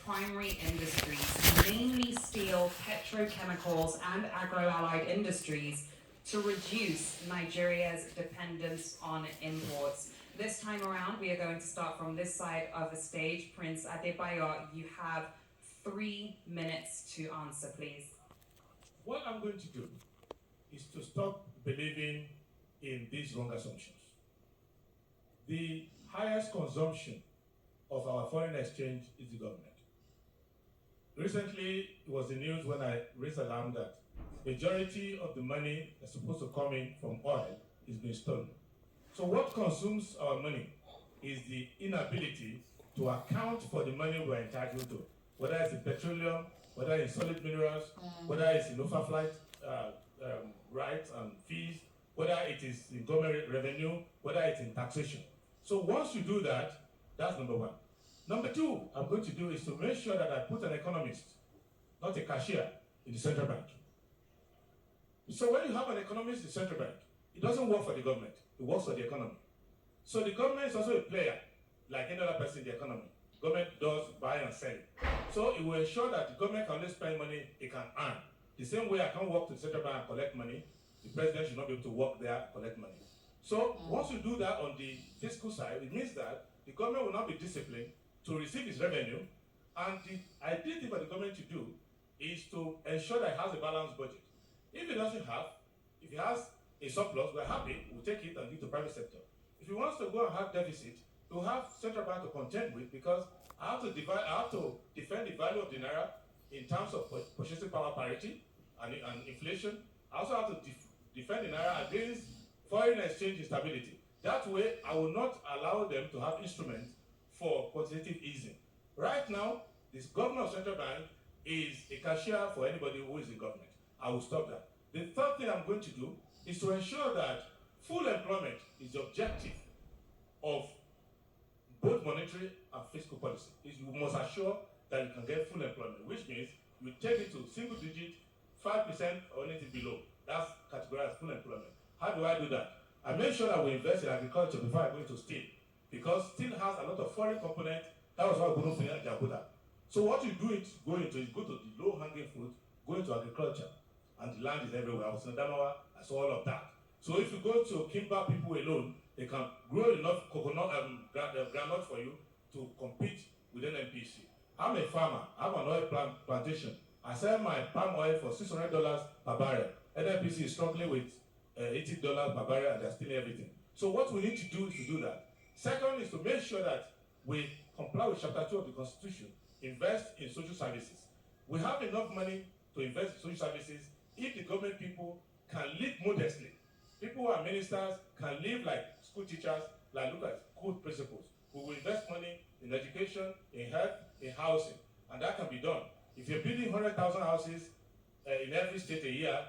primary industries, mainly steel, petrochemicals, and agro-allied industries, to reduce Nigeria's dependence on imports. This time around, we are going to start from this side of the stage. Prince Adebayo, you have 3 minutes to answer, please. What I'm going to do is to stop believing in these wrong assumptions. The highest consumption of our foreign exchange is the government. Recently, it was the news when I raised alarm that majority of the money that's supposed to come in from oil is being stolen. So what consumes our money is the inability to account for the money we're entitled to, whether it's in petroleum, whether it's solid minerals, whether it's in overflight rights and fees, whether it is in government revenue, whether it's in taxation. So once you do that, that's number one. Number two, I'm going to do is to make sure that I put an economist, not a cashier, in the central bank. So when you have an economist in the central bank, it doesn't work for the government, it works for the economy. So the government is also a player, like any other person in the economy. Government does buy and sell. So it will ensure that the government can only spend money it can earn. The same way I can't walk to the central bank and collect money, the president should not be able to walk there and collect money. So once you do that on the fiscal side, it means that the government will not be disciplined to receive its revenue, and the ideal thing for the government to do is to ensure that it has a balanced budget. If it doesn't have, if it has a surplus, we're happy, we'll take it and give it to the private sector. If it wants to go and have deficit, we'll have central bank to contend with, because I have to defend the value of the naira in terms of purchasing power parity and inflation. I also have to defend the naira against foreign exchange instability. That way, I will not allow them to have instruments for quantitative easing. Right now, this governor of central bank is a cashier for anybody who is in government. I will stop that. The third thing I'm going to do is to ensure that full employment is the objective of both monetary and fiscal policy. You must assure that you can get full employment, which means you take it to single digit, 5% or anything below. That's categorized as full employment. How do I do that? I make sure that we invest in agriculture before I go into steel, because steel has a lot of foreign components. That was why we don't finish Jabuda. So what you do is go to the low-hanging fruit, go into agriculture, and the land is everywhere. I was in Adamawa, I saw all of that. So if you go to Kimba people alone, they can grow enough coconut groundnut for you to compete with NNPC. I'm a farmer. I have an oil plantation. I sell my palm oil for $600 per barrel. NNPC is struggling with $80 per barrel, and they're stealing everything. So what we need to do is to do that. Second is to make sure that we comply with Chapter 2 of the Constitution, invest in social services. We have enough money to invest in social services if the government people can live modestly. People who are ministers can live like school teachers, like look at school principals. We will invest money in education, in health, in housing, and that can be done. If you're building 100,000 houses in every state a year,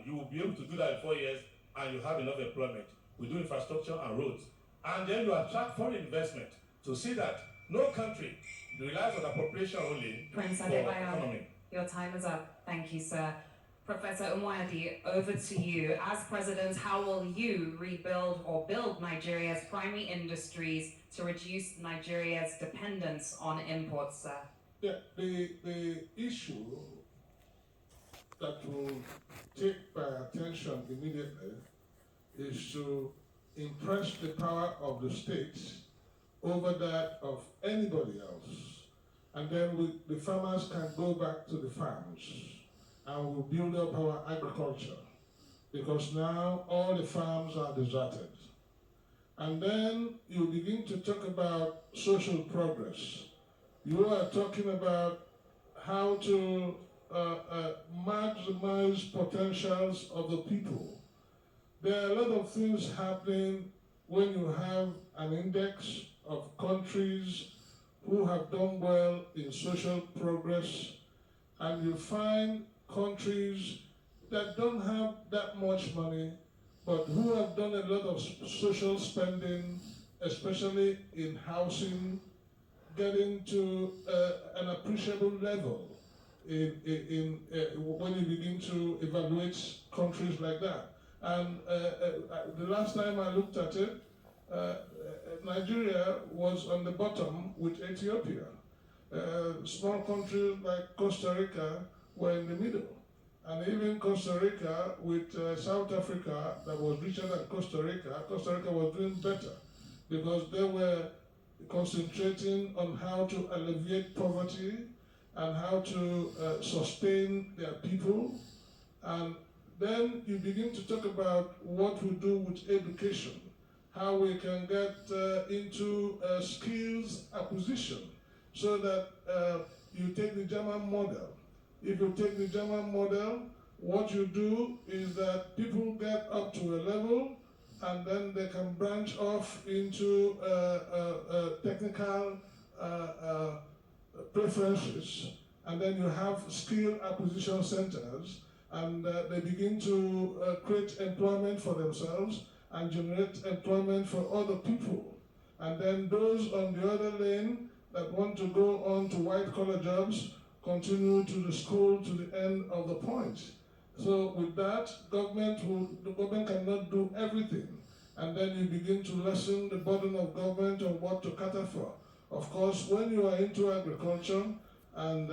you will be able to do that in 4 years, and you have enough employment. We do infrastructure and roads. And then you attract foreign investment to see that no country relies on appropriation only Prince for Adebayo, economy. your time is up. Thank you, sir. Professor Umuadi, over to you. As president, how will you rebuild or build Nigeria's primary industries to reduce Nigeria's dependence on imports, sir? Yeah, the issue that will take my attention immediately is to impress the power of the states over that of anybody else. And then the farmers can go back to the farms and we'll build up our agriculture, because now all the farms are deserted. And then you begin to talk about social progress. You are talking about how to maximize potentials of the people. There are a lot of things happening when you have an index of countries who have done well in social progress, and you find countries that don't have that much money, but who have done a lot of social spending, especially in housing, getting to an appreciable level when you begin to evaluate countries like that. And the last time I looked at it, Nigeria was on the bottom with Ethiopia. Small countries like Costa Rica were in the middle. And even Costa Rica with South Africa that was richer than Costa Rica was doing better because they were concentrating on how to alleviate poverty and how to sustain their people. And then you begin to talk about what we do with education, how we can get into skills acquisition so that you take the German model. If you take the German model, what you do is that people get up to a level and then they can branch off into technical preferences, and then you have skill acquisition centers, and they begin to create employment for themselves and generate employment for other people. And then those on the other lane that want to go on to white-collar jobs continue to the school to the end of the point. So with that, the government cannot do everything. And then you begin to lessen the burden of government on what to cater for. Of course, when you are into agriculture and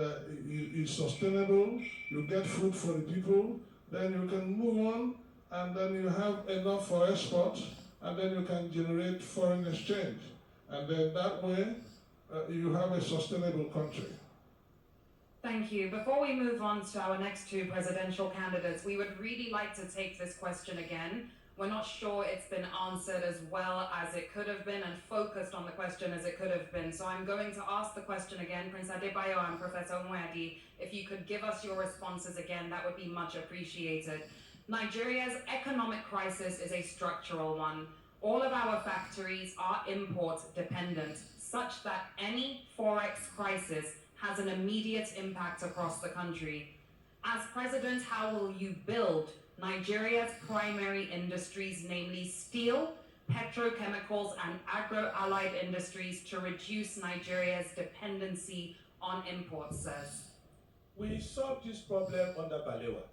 it's sustainable, you get food for the people, then you can move on, and then you have enough for export, and then you can generate foreign exchange. And then that way, you have a sustainable country. Thank you. Before we move on to our next two presidential candidates, we would really like to take this question again. We're not sure it's been answered as well as it could have been and focused on the question as it could have been. So I'm going to ask the question again. Prince Adebayo and Professor Mwedi, if you could give us your responses again, that would be much appreciated. Nigeria's economic crisis is a structural one. All of our factories are import dependent, such that any forex crisis has an immediate impact across the country. As president, how will you build Nigeria's primary industries, namely steel, petrochemicals, and agro-allied industries, to reduce Nigeria's dependency on imports, says? We solved this problem under Balewa.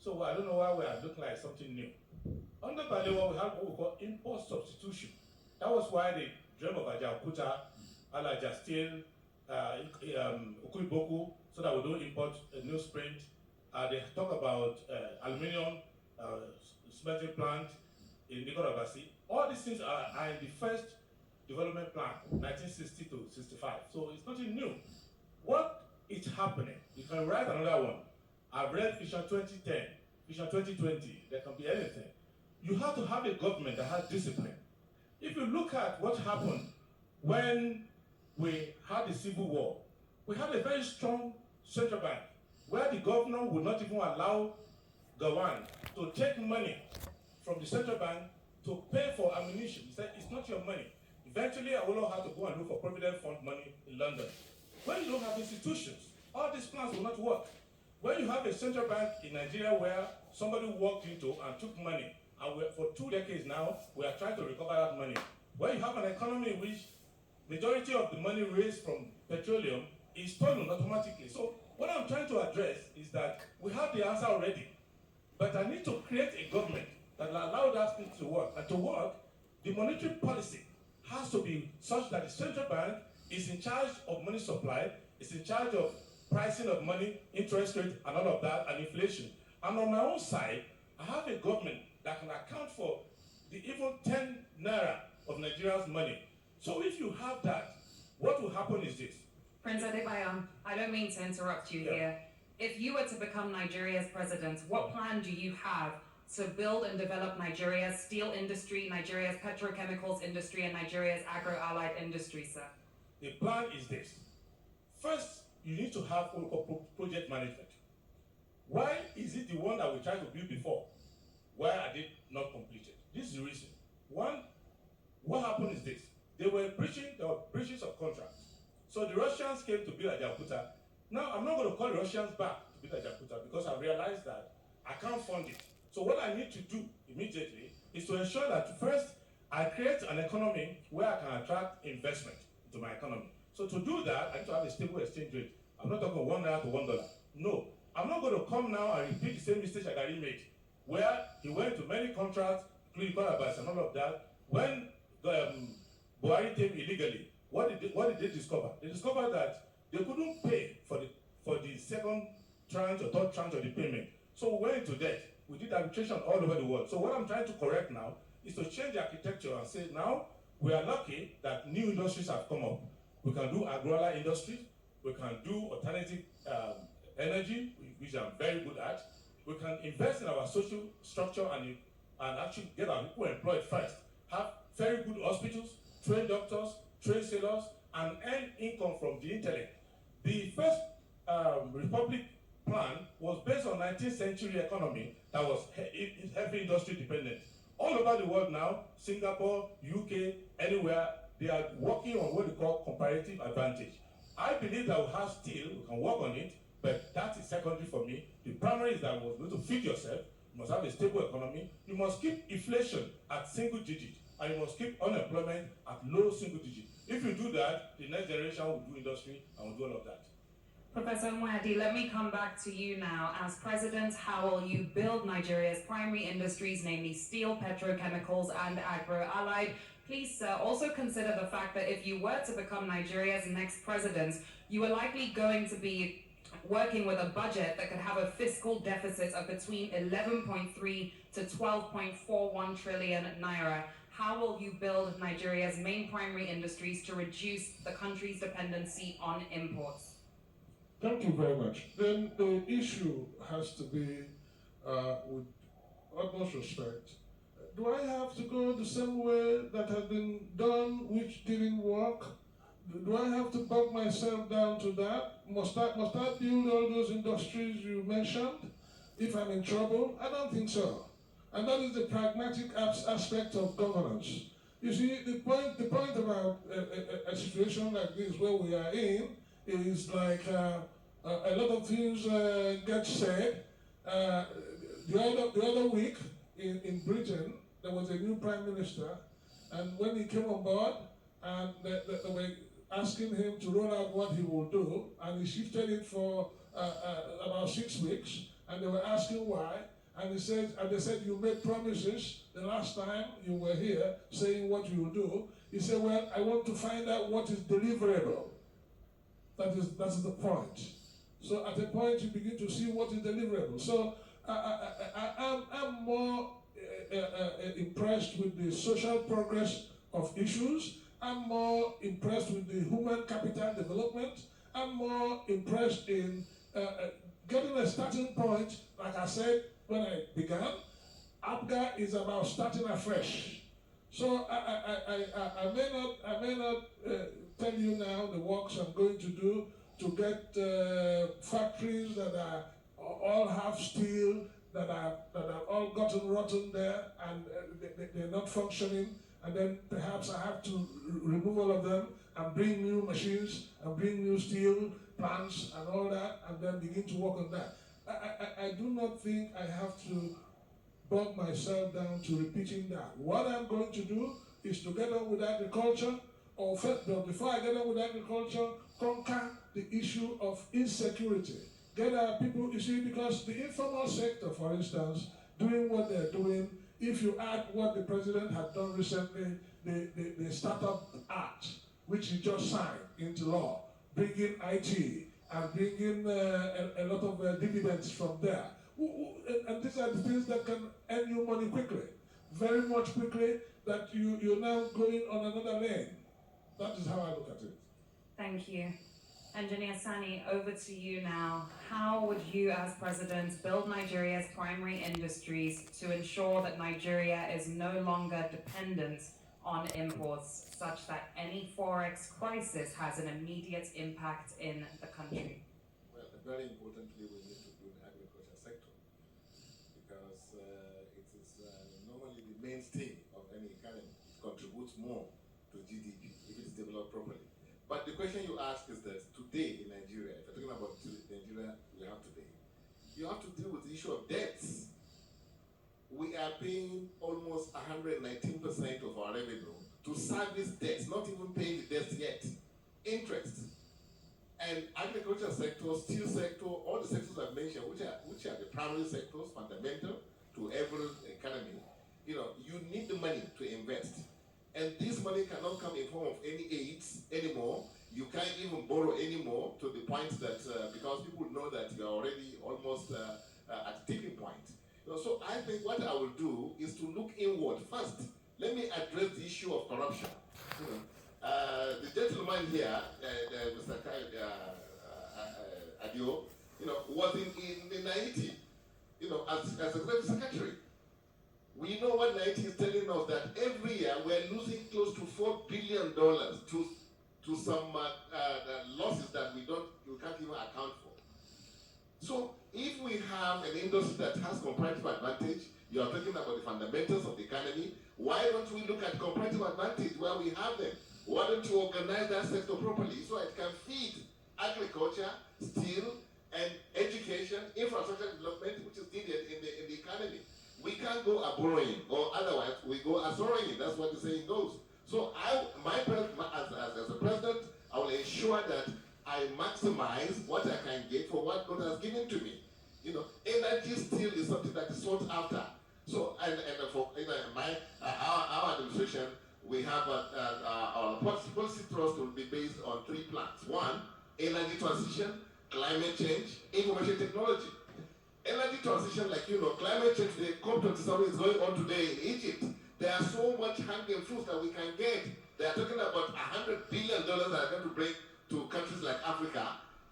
So I don't know why we are looking like something new. Under Balewa, we have what we call import substitution. That was why they dreamed of Ajaokuta, Alaja Steel, Okuiboku, so that we don't import newsprint. They talk about aluminium, smelting plant in Nikorabasi. All these things are in the first development plan, 1960 to 65. So it's nothing new. What is happening? You can write another one. I've read Vision 2010, Vision 2020. There can be anything. You have to have a government that has discipline. If you look at what happened when we had the Civil War, we had a very strong central bank where the governor would not even allow Gawan to take money from the central bank to pay for ammunition. He said, it's not your money. Eventually, I will have to go and look for Provident Fund money in London. When you don't have institutions, all these plans will not work. When you have a central bank in Nigeria where somebody walked into and took money, and for 2 decades now, we are trying to recover that money. When you have an economy in which majority of the money raised from petroleum is stolen automatically. So what I'm trying to address is that we have the answer already, but I need to create a government that will allow that thing to work. And to work, the monetary policy has to be such that the central bank is in charge of money supply, is in charge of pricing of money, interest rate, and all of that, and inflation. And on my own side, I have a government that can account for the even 10 naira of Nigeria's money. So if you have that, what will happen is this. Prince Adebayo, I don't mean to interrupt you here. If you were to become Nigeria's president, what plan do you have to build and develop Nigeria's steel industry, Nigeria's petrochemicals industry, and Nigeria's agro-allied industry, sir? The plan is this. First, you need to have project management. Why is it the one that we tried to build before? Why are they not completed? This is the reason. One, what happened is this. There were breaches of contracts. So the Russians came to build Ajaokuta. Now, I'm not going to call the Russians back to build Ajaokuta because I realized that I can't fund it. So what I need to do immediately is to ensure that first, I create an economy where I can attract investment into my economy. So to do that, I need to have a stable exchange rate. I'm not talking $1 to $1. No, I'm not going to come now and repeat the same mistake Shagari made, where he went to many contracts, including Barabas and all of that. When Buhari came illegally, what did they discover? They discovered that They couldn't pay for the second tranche or third tranche of the payment. So we went into debt. We did arbitration all over the world. So what I'm trying to correct now is to change the architecture and say now we are lucky that new industries have come up. We can do agro industries. We can do alternative energy, which I'm very good at. We can invest in our social structure and actually get our people employed first. Have very good hospitals, train doctors, train sailors, and earn income from the intellect. The first Republic plan was based on 19th century economy that was heavy industry dependent. All over the world now, Singapore, UK, anywhere, they are working on what they call comparative advantage. I believe that we have steel, we can work on it, but that is secondary for me. The primary is that we must be able to feed yourself, you must have a stable economy, you must keep inflation at single digit, and you must keep unemployment at low single digit. If you do that, the next generation will do industry and will do all of that. Professor Mwadi, let me come back to you now. As president, how will you build Nigeria's primary industries, namely steel, petrochemicals, and agro-allied? Please, sir, also consider the fact that if you were to become Nigeria's next president, you are likely going to be working with a budget that could have a fiscal deficit of between 11.3 to 12.41 trillion naira. How will you build Nigeria's main primary industries to reduce the country's dependency on imports? Thank you very much. Then the issue has to be, with utmost respect, do I have to go the same way that has been done, which didn't work? Do I have to bog myself down to that? Must I build all those industries you mentioned if I'm in trouble? I don't think so. And that is the pragmatic aspect of governance. You see, the point about a situation like this where we are in is like a lot of things get said. The other week in Britain, there was a new prime minister, and when he came on board, and they were asking him to roll out what he will do, and he shifted it for about 6 weeks, and they were asking why, and they said, you made promises the last time you were here saying what you will do. He said, well, I want to find out what is deliverable. That's the point. So at a point you begin to see what is deliverable. So I'm more impressed with the social progress of issues. I'm more impressed with the human capital development. I'm more impressed in getting a starting point. Like I said when I began, APGA is about starting afresh. So I may not tell you now the works I'm going to do to get factories that are all have steel, that have all gotten rotten there, and they're not functioning, and then perhaps I have to remove all of them and bring new machines and bring new steel plants and all that, and then begin to work on that. I do not think I have to bog myself down to repeating that. What I'm going to do is to get on with agriculture, or first, before I get on with agriculture, conquer the issue of insecurity. Get our people, you see, because the informal sector, for instance, doing what they're doing, if you add what the president had done recently, the Startup Act, which he just signed into law, bringing IT and bringing a lot of dividends from there. And these are the things that can earn you money quickly, very much quickly, that you're now going on another lane. That is how I look at it. Thank you. Engineer Sani, over to you now. How would you, as president, build Nigeria's primary industries to ensure that Nigeria is no longer dependent on imports, such that any forex crisis has an immediate impact in the country? Well, very importantly, we need to do the agriculture sector, because it is normally the mainstay of any economy. It contributes more to GDP if it is developed properly. But the question you ask is that today in Nigeria, if you're talking about Nigeria we have today, you have to deal with the issue of debts. We are paying almost 119% of our revenue to service debts, not even paying the debts yet. Interest. And agriculture sector, steel sector, all the sectors I've mentioned, which are the primary sectors, fundamental to every economy, you need the money to invest. And this money cannot come in form of any aids anymore. You can't even borrow anymore to the point that because people know that you are already almost at tipping point. So I think what I will do is to look inward first. Let me address the issue of corruption. The gentleman here, Mr. Adio, was in Haiti, as executive secretary. We know what Haiti is telling us, that every year we're losing close to $4 billion to some losses that we can't even account for. So if we have an industry that has comparative advantage, you are talking about the fundamentals of the economy, why don't we look at comparative advantage where we have them? Why don't you organize that sector properly so it can feed agriculture, steel, and education, infrastructure development, which is needed in the economy? We can't go a borrowing, or otherwise we go a sorrowing. That's what the saying goes. So as a president, I will ensure that I maximize what I can get for what God has given to me. Energy still is something that is sought after. So, and for our administration, we have our policy thrust will be based on 3 plans. 1, energy transition, climate change, information technology. Energy transition, like climate change, the COP27 is going on today in Egypt. There are so much hanging fruits that we can get. They are talking about $100 billion that are going to bring to countries like Africa.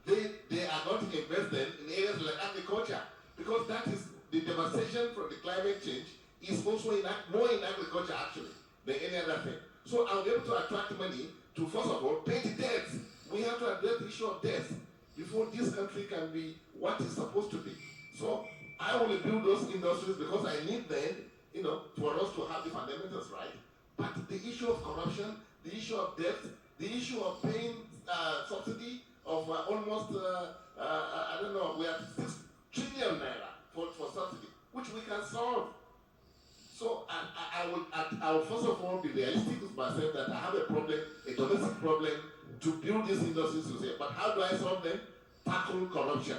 They are going to invest them in areas like agriculture, because that is the devastation from the climate change is also more in agriculture actually than any other thing. So I'll be able to attract money to, first of all, pay the debts. We have to address the issue of debts before this country can be what it's supposed to be. So I will build those industries because I need them, for us to have the fundamentals right. But the issue of corruption, the issue of debt, the issue of paying subsidy of almost, I don't know, we have 6 trillion naira for subsidy, which we can solve. So I will first of all be realistic with myself that I have a problem, a domestic problem, to build these industries to say, but how do I solve them? Tackle corruption.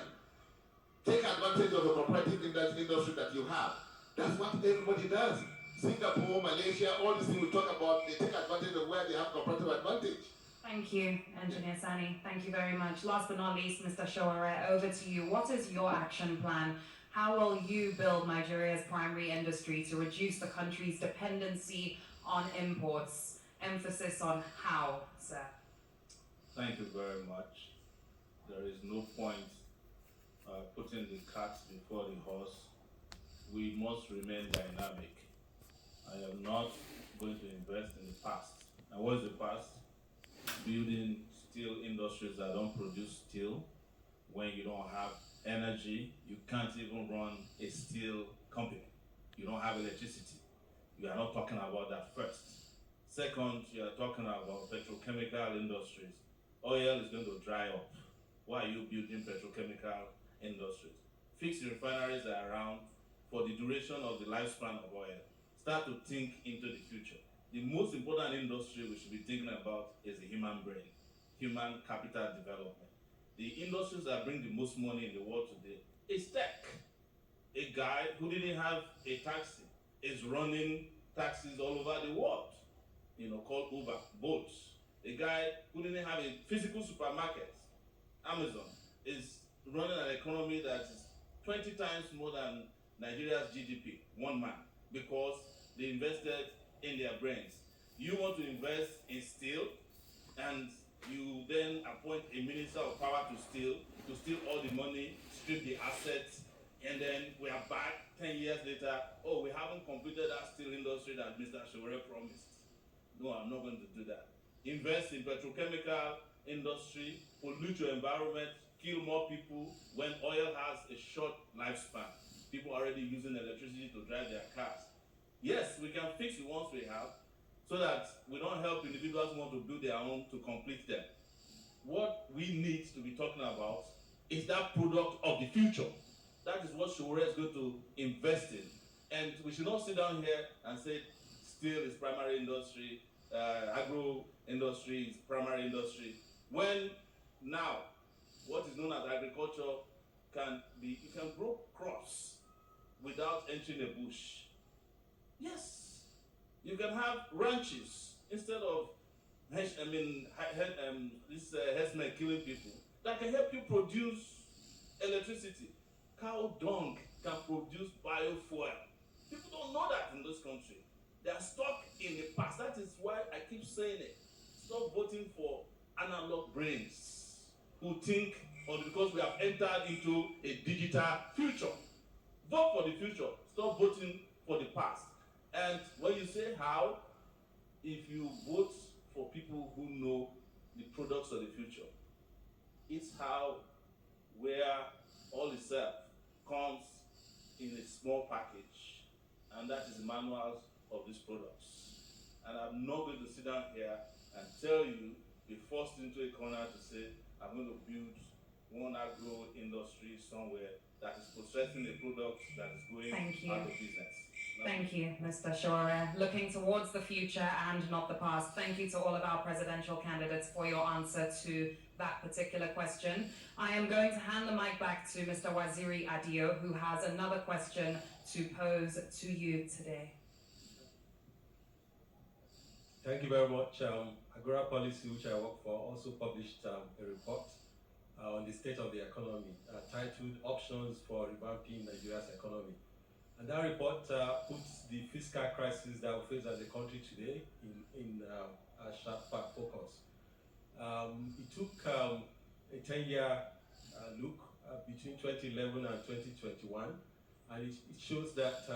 Take advantage of the competitive industry that you have. That's what everybody does. Singapore, Malaysia, all these things we talk about, they take advantage of where they have competitive advantage. Thank you, Engineer Sani. Thank you very much. Last but not least, Mr. Showore, over to you. What is your action plan? How will you build Nigeria's primary industry to reduce the country's dependency on imports? Emphasis on how, sir. Thank you very much. There is no point putting the cart before the horse. We must remain dynamic. I am not going to invest in the past. And what is the past? Building steel industries that don't produce steel. When you don't have energy, you can't even run a steel company. You don't have electricity. You are not talking about that first. Second, you are talking about petrochemical industries. Oil is going to dry up. Why are you building petrochemical industries? Fixed refineries are around for the duration of the lifespan of oil. Start to think into the future. The most important industry we should be thinking about is the human brain, human capital development. The industries that bring the most money in the world today is tech. A guy who didn't have a taxi is running taxis all over the world, called Uber, Bolt. A guy who didn't have a physical supermarket, Amazon, is running an economy that is 20 times more than Nigeria's GDP, one man, because they invested in their brains. You want to invest in steel, and you then appoint a minister of power to steal all the money, strip the assets, and then we are back 10 years later, oh, we haven't completed that steel industry that Mr. Showore promised. No, I'm not going to do that. Invest in petrochemical industry, pollute your environment, kill more people when oil has a short lifespan. People are already using electricity to drive their cars. Yes, we can fix the ones we have so that we don't help individuals who want to build their own to complete them. What we need to be talking about is that product of the future. That is what Showore is going to invest in. And we should not sit down here and say steel is primary industry, agro industry is primary industry, when now what is known as agriculture you can grow crops without entering a bush. Yes, you can have ranches instead of this herdsmen killing people, that can help you produce electricity. Cow dung can produce biofuel. People don't know that in this country. They are stuck in the past. That is why I keep saying it. Stop voting for analog brains who think, or because we have entered into a digital future. Vote for the future. Stop voting for the past. And when you say how, if you vote for people who know the products of the future, it's how, where all itself comes in a small package, and that is the manuals of these products. And I'm not going to sit down here and tell you, be forced into a corner to say, I'm going to build one agro industry somewhere that is processing a product that is going out of business. Thank you, Mr. Shore. Looking towards the future and not the past. Thank you to all of our presidential candidates for your answer to that particular question. I am going to hand the mic back to Mr. Waziri Adio, who has another question to pose to you today. Thank you very much. Agora Policy, which I work for, also published a report on the state of the economy titled Options for Revamping Nigeria's Economy. And that report puts the fiscal crisis that we face as a country today in a sharp focus. It took a 10-year look between 2011 and 2021, and it shows that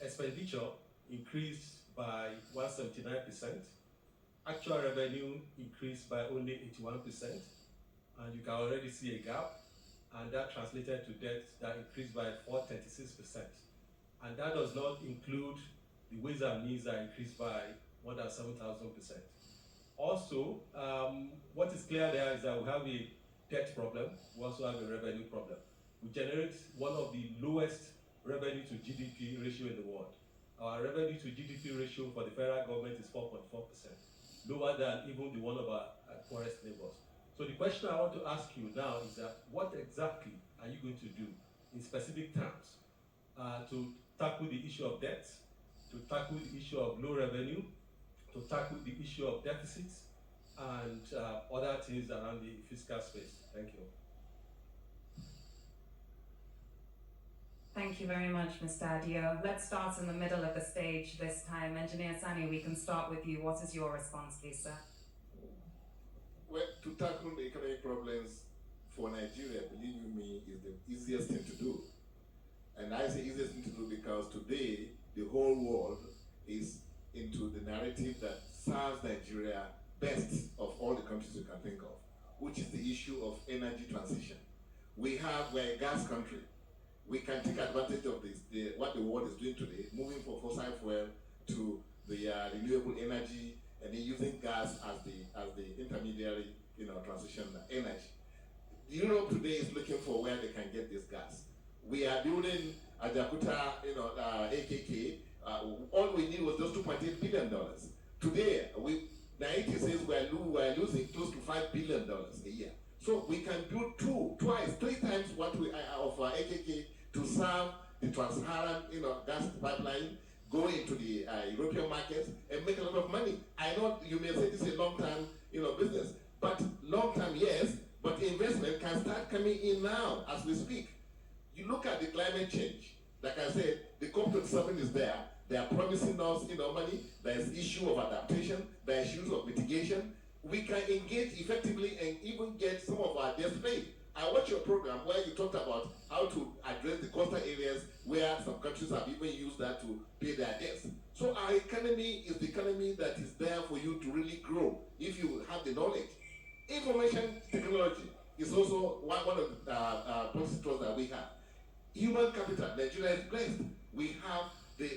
expenditure increased by 179%, actual revenue increased by only 81%, and you can already see a gap. And that translated to debt that increased by 436%. And that does not include the ways and means that increased by more than 7,000%. Also, what is clear there is that we have a debt problem, we also have a revenue problem. We generate one of the lowest revenue to GDP ratio in the world. Our revenue to GDP ratio for the federal government is 4.4%, lower than even the one of our poorest neighbors. So the question I want to ask you now is that what exactly are you going to do in specific terms to tackle the issue of debt, to tackle the issue of low revenue, to tackle the issue of deficits, and other things around the fiscal space? Thank you. Thank you very much, Mr. Adio. Let's start in the middle of the stage this time. Engineer Sani, we can start with you. What is your response, please, sir? Well, to tackle the economic problems for Nigeria, believe you me, is the easiest thing to do. And I say easiest thing to do because today, the whole world is into the narrative that serves Nigeria best of all the countries you can think of, which is the issue of energy transition. We're a gas country. We can take advantage of this, what the world is doing today, moving from fossil fuel to the renewable energy, and then using gas as the intermediary, transition energy. Europe today is looking for where they can get this gas. We are building Ajakuta, AKK. All we need was just $2.8 billion. Today, Naiti says we're losing close to $5 billion a year. So we can build three times what we of AKK to serve the Trans-Saharan, gas pipeline, go into the European markets and make a lot of money. I know you may say this is a long-term, business, but long-term, yes, but investment can start coming in now as we speak. You look at the climate change. Like I said, the COP27 is there. They are promising us, money. There is issue of adaptation. There are issues of mitigation. We can engage effectively and even get some of our debts paid. I watched your program where you talked about how to address the coastal areas where some countries have even used that to pay their debts. So our economy is the economy that is there for you to really grow if you have the knowledge. Information technology is also one of the policy tools that we have. Human capital, Nigeria is blessed. We have the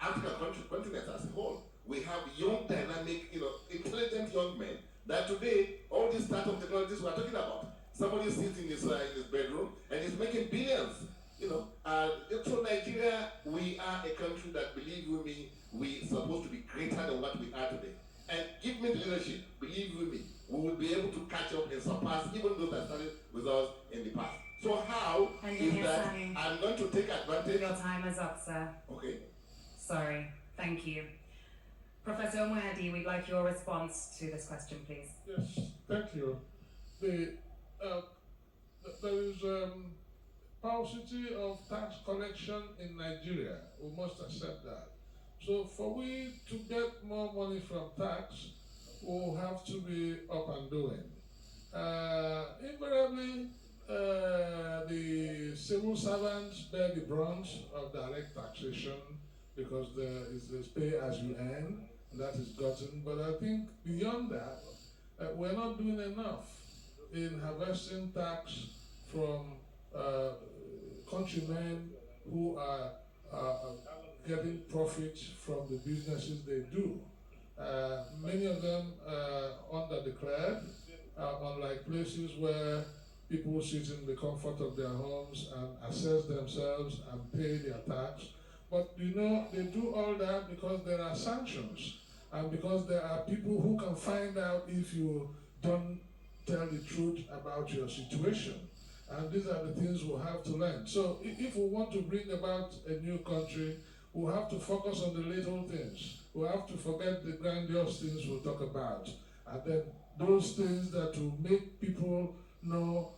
African continent as a whole. We have young, dynamic, intelligent young men that today, all these startup technologies we're talking about, somebody sits in his bedroom and is making billions, So Nigeria, we are a country that, believe you me, we're supposed to be greater than what we are today. And give me the leadership, believe you me, we will be able to catch up and surpass even those that started with us in the past. So how is that I'm going to take advantage? Your time is up, sir. Okay. Sorry. Thank you. Professor Omoyadi, we'd like your response to this question, please. Yes, thank you. There is paucity of tax collection in Nigeria. We must accept that. So for we to get more money from tax, we'll have to be up and doing. Invariably, the civil servants bear the brunt of direct taxation because there is pay as you earn, and that is gotten. But I think beyond that, we're not doing enough in harvesting tax from countrymen who are getting profit from the businesses they do. Many of them underdeclared, unlike places where people sit in the comfort of their homes and assess themselves and pay their tax. But you know, they do all that because there are sanctions and because there are people who can find out if you don't tell the truth about your situation. And these are the things we'll have to learn. So if we want to bring about a new country, we'll have to focus on the little things. We'll have to forget the grandiose things we'll talk about. And then those things that will make people know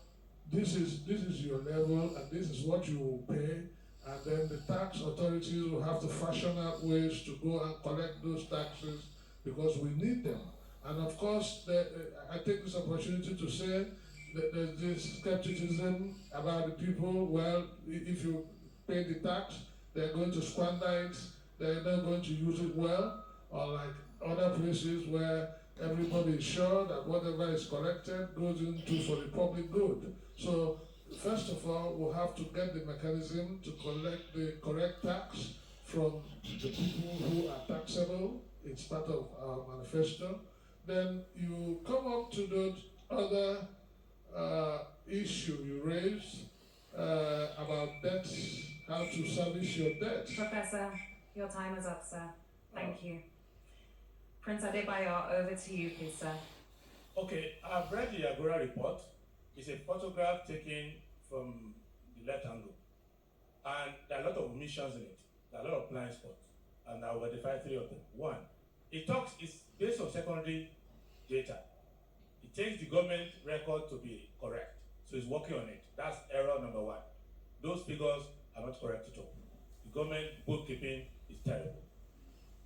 this is your level and this is what you will pay. And then the tax authorities will have to fashion out ways to go and collect those taxes because we need them. And of course, I take this opportunity to say that there's this skepticism about the people. Well, if you pay the tax, they're going to squander it, they're not going to use it well, or like other places where everybody is sure that whatever is collected goes into for the public good. So first of all, we'll have to get the mechanism to collect the correct tax from the people who are taxable. It's part of our manifesto. Then you come up to those other issue you raised about debts, how to service your debts. Professor, your time is up, sir. Thank you. Prince Adebayo, over to you, please, sir. Okay, I've read the Agora report. It's a photograph taken from the left angle. And there are a lot of omissions in it. There are a lot of blind spots. And I will identify three of them. One, it's based on secondary data. It takes the government record to be correct. So it's working on it. That's error number one. Those figures are not correct at all. The government bookkeeping is terrible.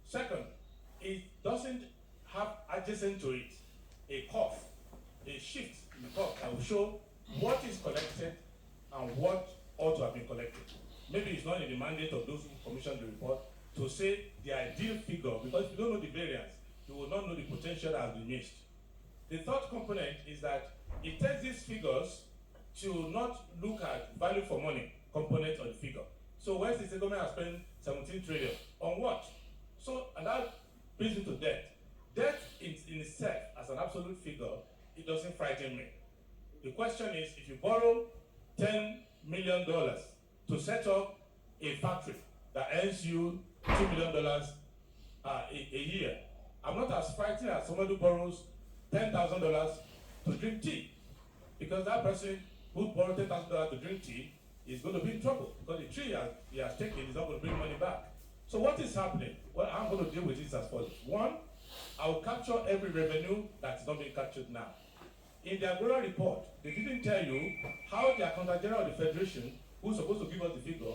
Second, it doesn't have adjacent to it a curve, a shift in the curve that will show what is collected and what ought to have been collected. Maybe it's not in the mandate of those who commissioned the report to say the ideal figure, because if you don't know the variance, you will not know the potential that has been missed. The third component is that it takes these figures to not look at value for money component of the figure. So where's the government has spent 17 trillion on what? So, and that brings me to debt. Debt in itself, as an absolute figure, it doesn't frighten me. The question is, if you borrow $10 million to set up a factory that earns you $2 million a year, I'm not as frightened as someone who borrows $10,000 to drink tea, because that person who borrowed $10,000 to drink tea is going to be in trouble because the tree he has taken is not going to bring money back. So what is happening? Well, I'm going to deal with this as follows. One, I will capture every revenue that's not being captured now. In the Agora report, they didn't tell you how the Accountant General of the Federation, who's supposed to give us the figure,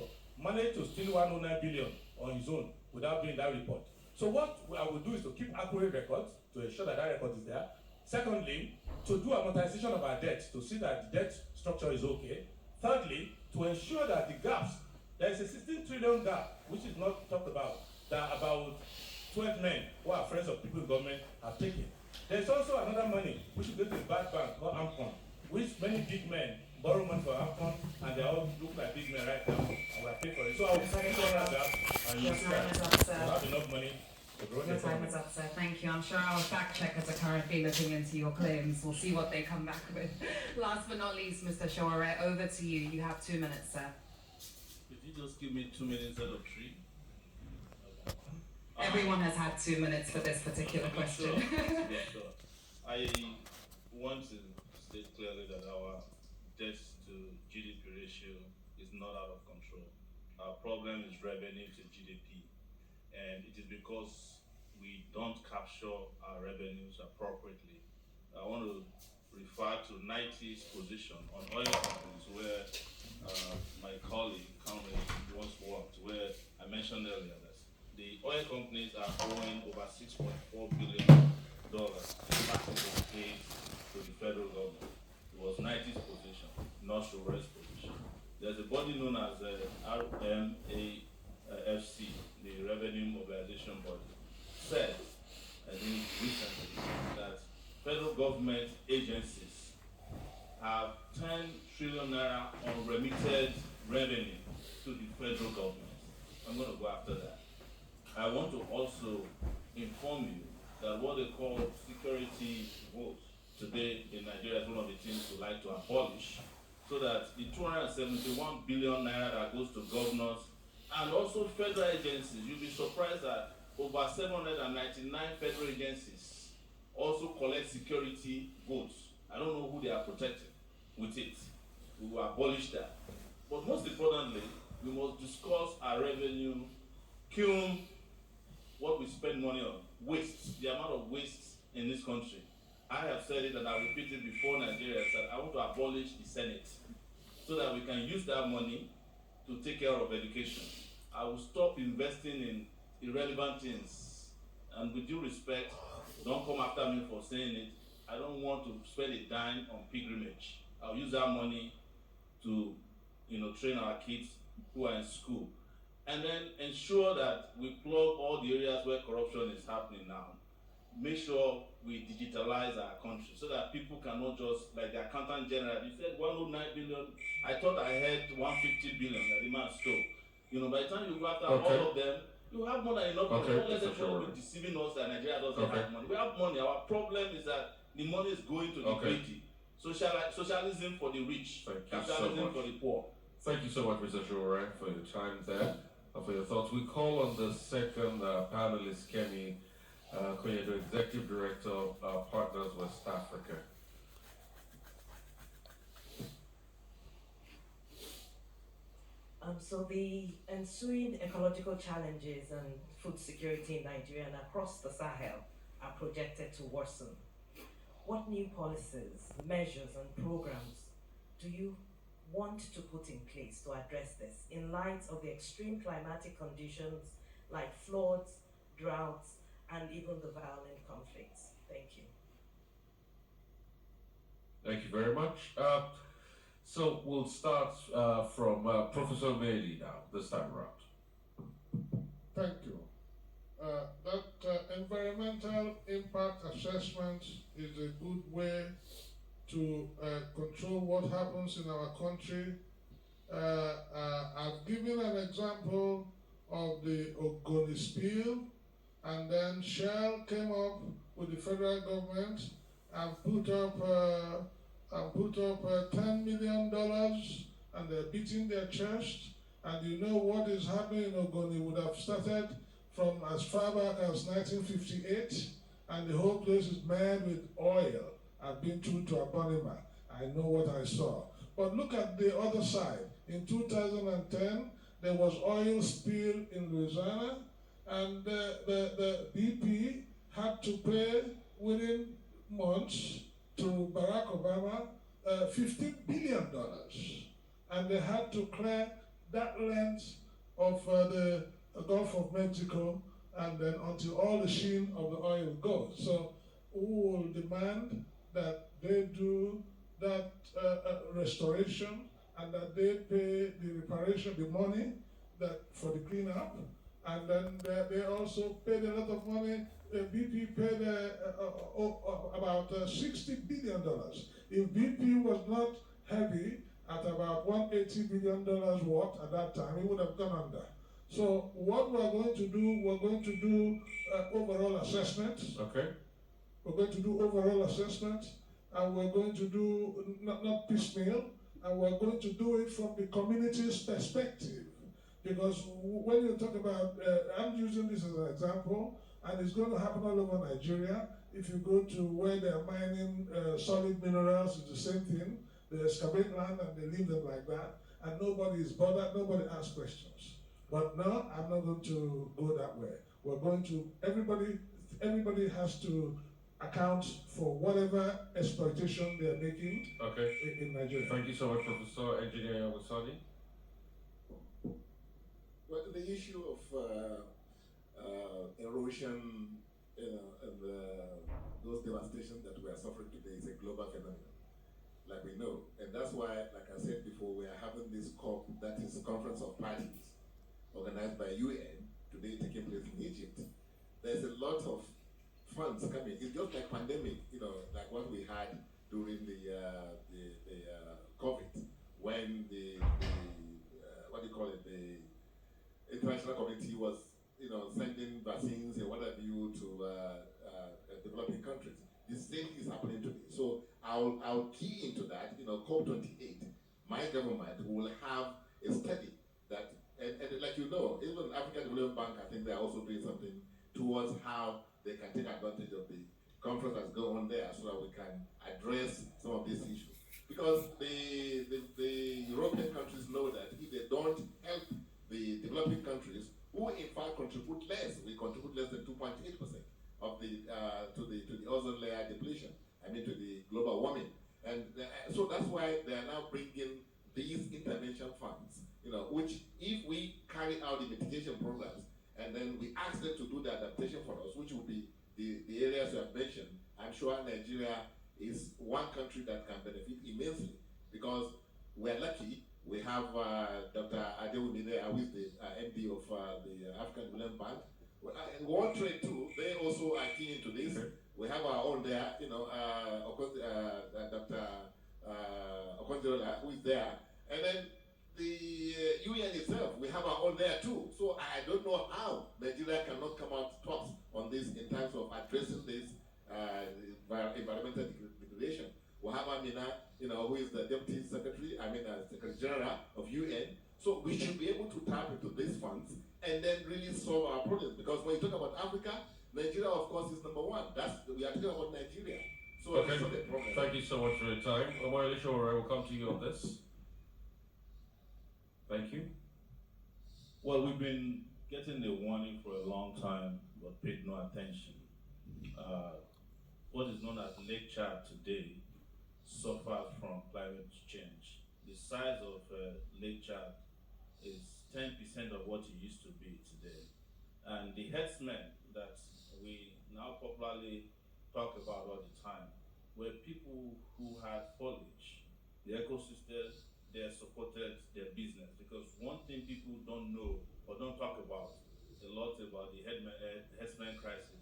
managed to steal 109 billion on his own without being in that report. So what I will do is to keep accurate records to ensure that that record is there. Secondly, to do amortization of our debt to see that the debt structure is okay. Thirdly, to ensure that the gaps, there is a 16 trillion gap, which is not talked about, that about 12 men who are friends of people in government have taken. There's also another money which is going to the bad bank called AMCON, which many big men borrow money for AMCON, and they all look like big men right now, and we're paying for it. So I will fix all that gap, and you'll have enough money. Your time is up, sir. Thank you. I'm sure our fact checkers are currently looking into your claims. We'll see what they come back with. Last but not least, Mr. Shaware, over to you. You have 2 minutes, sir. Could you just give me 2 minutes out of 3? Everyone has had 2 minutes for this particular question. Sure. I want to state clearly that our debt to GDP ratio is not out of control. Our problem is revenue to GDP. And it is because we don't capture our revenues appropriately. I want to refer to 90's position on oil companies where my colleague, Conway, once worked, where I mentioned earlier that the oil companies are owing over $6.4 billion in taxes paid to the federal government. It was 90's position, not Shore's position. There's a body known as RMAFC, the Revenue Mobilization Body, said, I think recently, that federal government agencies have 10 trillion naira unremitted revenue to the federal government. I'm going to go after that. I want to also inform you that what they call security votes today in Nigeria is one of the things we like to abolish, so that the 271 billion naira that goes to governors and also federal agencies, you'll be surprised that over 799 federal agencies also collect security votes. I don't know who they are protecting with it. We will abolish that. But most importantly, we must discuss our revenue, kill what we spend money on, waste, the amount of waste in this country. I have said it and I'll repeat it before Nigeria, that I want to abolish the Senate so that we can use that money to take care of education. I will stop investing in irrelevant things. And with due respect, don't come after me for saying it. I don't want to spend a dime on pilgrimage. I'll use that money to, train our kids who are in school. And then ensure that we plug all the areas where corruption is happening now. Make sure we digitalize our country so that people cannot just, like the accountant general, he said 109 billion. I thought I had 150 billion that the man stole. By the time you go after all of them, you have more than enough money. Don't let them be deceiving us that Nigeria doesn't have money. We have money. Our problem is that the money is going to the greedy. Socialism for the rich, capitalism for the poor. Thank you so much, Mr. Shore, for your time there, for your thoughts. We call on the second panelist, Kenny Konyedo, Executive Director of Partners West Africa. So the ensuing ecological challenges and food security in Nigeria and across the Sahel are projected to worsen. What new policies, measures, and programs do you want to put in place to address this in light of the extreme climatic conditions like floods, droughts, and even the violent conflicts? Thank you. Thank you very much. So we'll start from Professor Mehdi now, this time around. Thank you. That environmental impact assessment is a good way to control what happens in our country. I've given an example of the Ogoni spill, and then Shell came up with the federal government and put up $10 million, and they're beating their chest. And you know what is happening in Ogoni would have started from as far back as 1958, and the whole place is mad with oil. I've been through to Abonima. I know what I saw. But look at the other side. In 2010, there was oil spill in Louisiana, and the BP had to pay within months to Barack Obama $15 billion. And they had to clear that length of the Gulf of Mexico, and then until all the sheen of the oil goes. So we will demand that they do that restoration, and that they pay the reparation, the money that for the cleanup, and then they also paid a lot of money. BP paid about $60 billion. If BP was not heavy at about $180 billion worth at that time, it would have gone under. So what we're going to do overall assessment. Okay. We're going to do overall assessment, and we're going to do not piecemeal, and we're going to do it from the community's perspective. Because when you talk about, I'm using this as an example, and it's going to happen all over Nigeria. If you go to where they're mining solid minerals, it's the same thing. They excavate land and they leave them like that, and nobody is bothered, nobody asks questions. But no, I'm not going to go that way. we're going to, everybody has to account for whatever exploitation they are making in Nigeria. Thank you so much, Professor Engineer Wasani. Well, the issue of erosion, and those devastations that we are suffering today is a global phenomenon, like we know. And that's why, like I said before, we are having this COP, that is Conference of Parties, organized by UN, today taking place in Egypt. There's a lot of funds coming. It's just like pandemic, like what we had during the COVID, when the what do you call it, the international community was, sending vaccines and what have you to developing countries. The same is happening today. So I'll key into that. COP28, my government will have a study that, and like even African Development Bank, I think they're also doing something towards how they can take advantage of the conference that's going on there, so that we can address some of these issues. Because the European countries know that if they don't help the developing countries, who in fact contribute less, we contribute less than 2.8% of the to the ozone layer depletion. I mean, to the global warming, and so that's why they are now bringing these intervention funds. Which if we carry out the mitigation programs and then we ask them to do the adaptation for us, which will be the areas you have mentioned, I'm sure Nigeria is one country that can benefit immensely, because we're lucky. We have Dr. Adewumi there, who is the MD of the African Development Bank. And World Trade too, they also are key into this. We have our own there, Dr. Okonjola, who is there. And then the UN itself, we have our own there too. So I don't know how Nigeria cannot come out tops on this in terms of addressing this environmental degradation. We have Amina, who is the Deputy Secretary, Secretary General of UN. So we should be able to tap into these funds and then really solve our problems. Because when you talk about Africa, Nigeria, of course, is number one. We are talking about Nigeria. So Okay. it's not a problem. Thank you so much for your time. Omar Shore, I will come to you on this. Thank you. Well, we've been getting the warning for a long time, but paid no attention. What is known as Lake Chad today suffers from climate change. The size of Lake Chad is 10% of what it used to be today. And the herdsmen that we now popularly talk about all the time were people who had foliage. The ecosystem there supported their business, because one thing people don't know or don't talk about a lot about the herdsmen crisis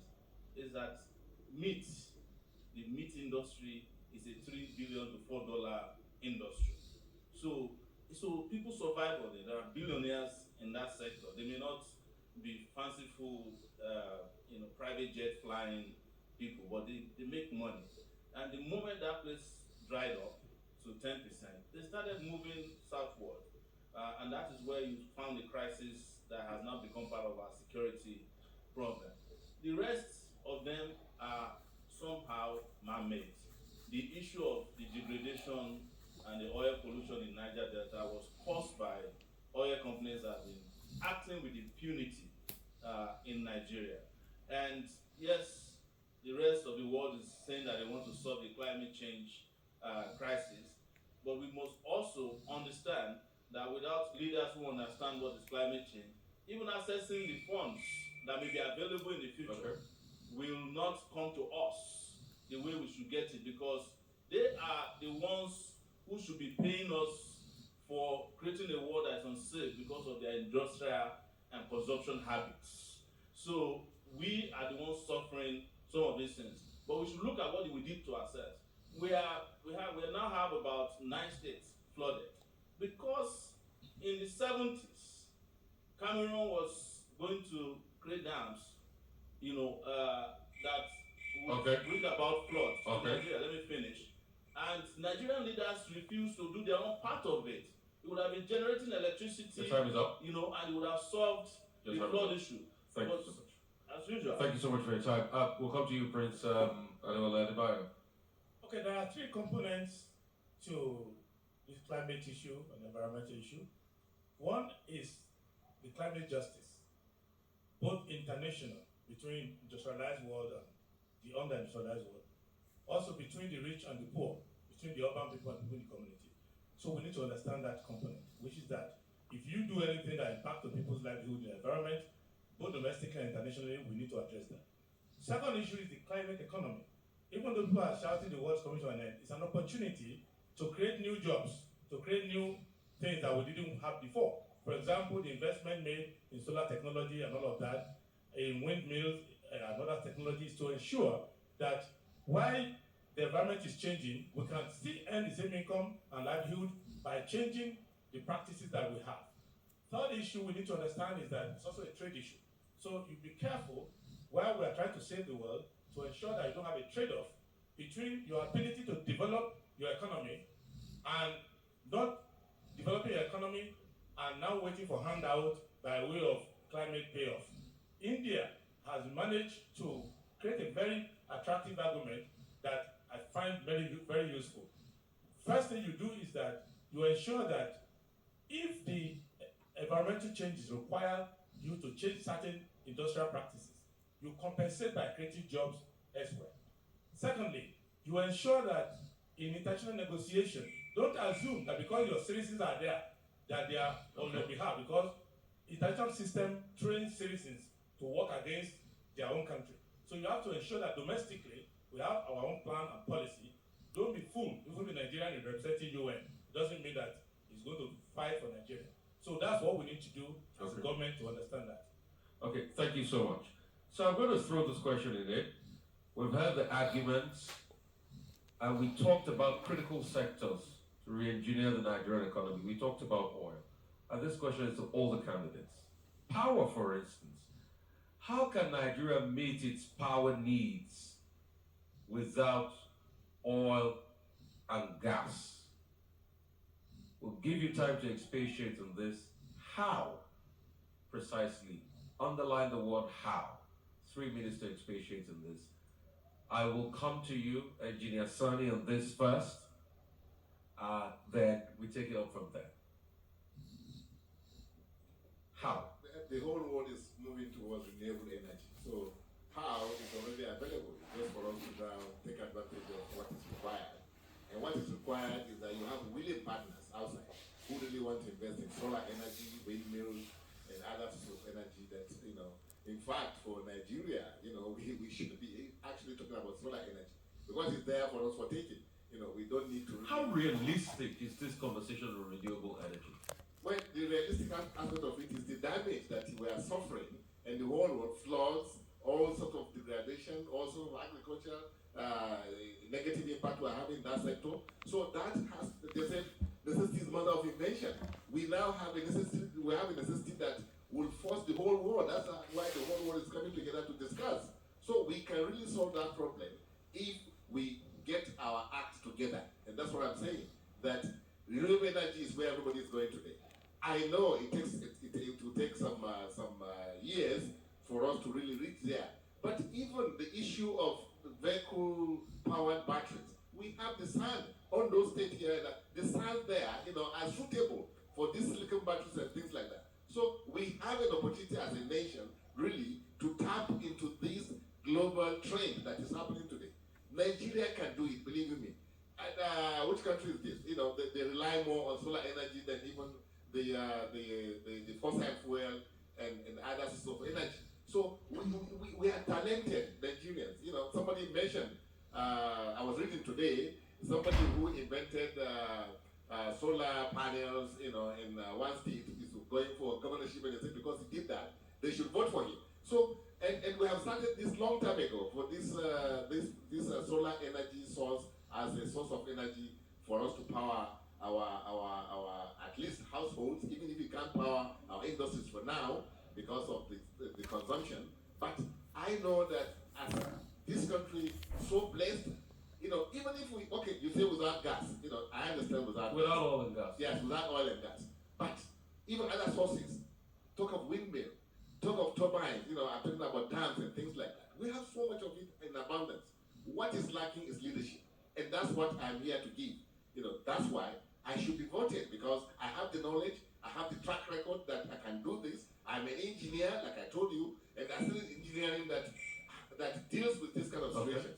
is that the meat industry is a $3 billion to $4 industry. So people survive on it. There are billionaires in that sector. They may not be fanciful, private jet flying people, but they make money. And the moment that place dried up to 10%, they started moving southward. And that is where you found the crisis that has now become part of our security problem. The rest of them are somehow man-made. The issue of the degradation and the oil pollution in Niger Delta was caused by oil companies that have been acting with impunity in Nigeria. And yes, the rest of the world is saying that they want to solve the climate change crisis, but we must also understand that without leaders who understand what is climate change, even accessing the funds that may be available in the future will not come to us the way we should get it, because they are the ones who should be paying us for creating a world that is unsafe because of their industrial and consumption habits. So we are the ones suffering some of these things. But we should look at what we did to ourselves. We now have about 9 states flooded, because in the 70s, Cameroon was going to create dams, that would bring about floods to Nigeria. Let me finish. And Nigerian leaders refused to do their own part of it. It would have been generating electricity, Your time is up. and it would have solved the flood issue. Thank you so much. As usual. Thank you so much for your time. We'll come to you, Prince Ademola Adebayo. Okay, there are 3 components to this climate issue and environmental issue. One is the climate justice. both international, between industrialized world and the under-industrialized world, also between the rich and the poor, between the urban people and people in the community. So we need to understand that component, which is that if you do anything that impacts on people's livelihood and environment, both domestically and internationally, we need to address that. Second issue is the climate economy. Even though people are shouting the world's coming to an end, it's an opportunity to create new jobs, to create new things that we didn't have before. For example, the investment made in solar technology and all of that, in windmills and other technologies to ensure that while the environment is changing, we can still earn the same income and livelihood by changing the practices that we have. Third issue we need to understand is that it's also a trade issue. So you be careful while we are trying to save the world to ensure that you don't have a trade-off between your ability to develop your economy and not developing your economy and now waiting for handout by way of climate payoff. India has managed to create a very attractive argument that I find very, very useful. First thing you do is that you ensure that if the environmental changes require you to change certain industrial practices, you compensate by creating jobs elsewhere. Secondly, you ensure that in international negotiation, don't assume that because your citizens are there, that they are on your behalf, because international system trains citizens to work against their own country. So you have to ensure that domestically, we have our own plan and policy. Don't be fooled, even the Nigerian is representing UN. It doesn't mean that it's going to fight for Nigeria. So that's what we need to do as a government to understand that. Okay, thank you so much. So I'm going to throw this question in it. We've heard the arguments, and we talked about critical sectors to re-engineer the Nigerian economy. We talked about oil. And this question is to all the candidates. Power, for instance. How can Nigeria meet its power needs without oil and gas? We'll give you time to expatiate on this. How, precisely? Underline the word how. 3 minutes to expatiate on this. I will come to you, Engineer Sonny, on this first. Then we take it up from there. How? The whole world is moving towards renewable energy. So how is already available. It's just for us to now take advantage of what is required. And what is required is that you have willing partners outside who really want to invest in solar energy, windmills, and other sources of energy that, in fact, for Nigeria, we should be actually talking about solar energy because it's there for us for taking. We don't need to. How realistic is this conversation on renewable energy? Well, the realistic aspect of it is the damage that we are suffering, and the whole world, floods, all sorts of degradation, also agriculture, negative impact we're having in that sector. So that has, they said, necessity is mother of invention. We now have a necessity that will force the whole world. That's why the whole world is coming together to discuss. So we can really solve that problem if we get our act together. And that's what I'm saying, that renewable energy is where everybody is going today. I know it will take some years for us to really reach there. But even the issue of vehicle-powered batteries, we have the sun on those states here. The sun there, are suitable for these silicon batteries and things like that. So we have an opportunity as a nation, really, to tap into this global trend that is happening today. Nigeria can do it, believe me. And which country is this? They rely more on solar energy than even the fossil fuel and other sources of energy. So we are talented Nigerians. Somebody mentioned, I was reading today, somebody who invented solar panels, in one state is going for governorship, and they said because he did that, they should vote for him. So, and we have started this long time ago for this solar energy source as a source of energy for us to power our at least households, even if we can't power our industries for now because of the consumption. But I know that as this country so blessed, even if we, you say without gas, I understand without oil and gas. Yes, without oil and gas. But even other sources, talk of windmill, talk of turbines, I'm talking about dams and things like that. We have so much of it in abundance. What is lacking is leadership. And that's what I'm here to give. That's why I should be voted, because I have the knowledge, I have the track record that I can do this. I'm an engineer, like I told you, there's still engineering that deals with this kind of Okay. situations.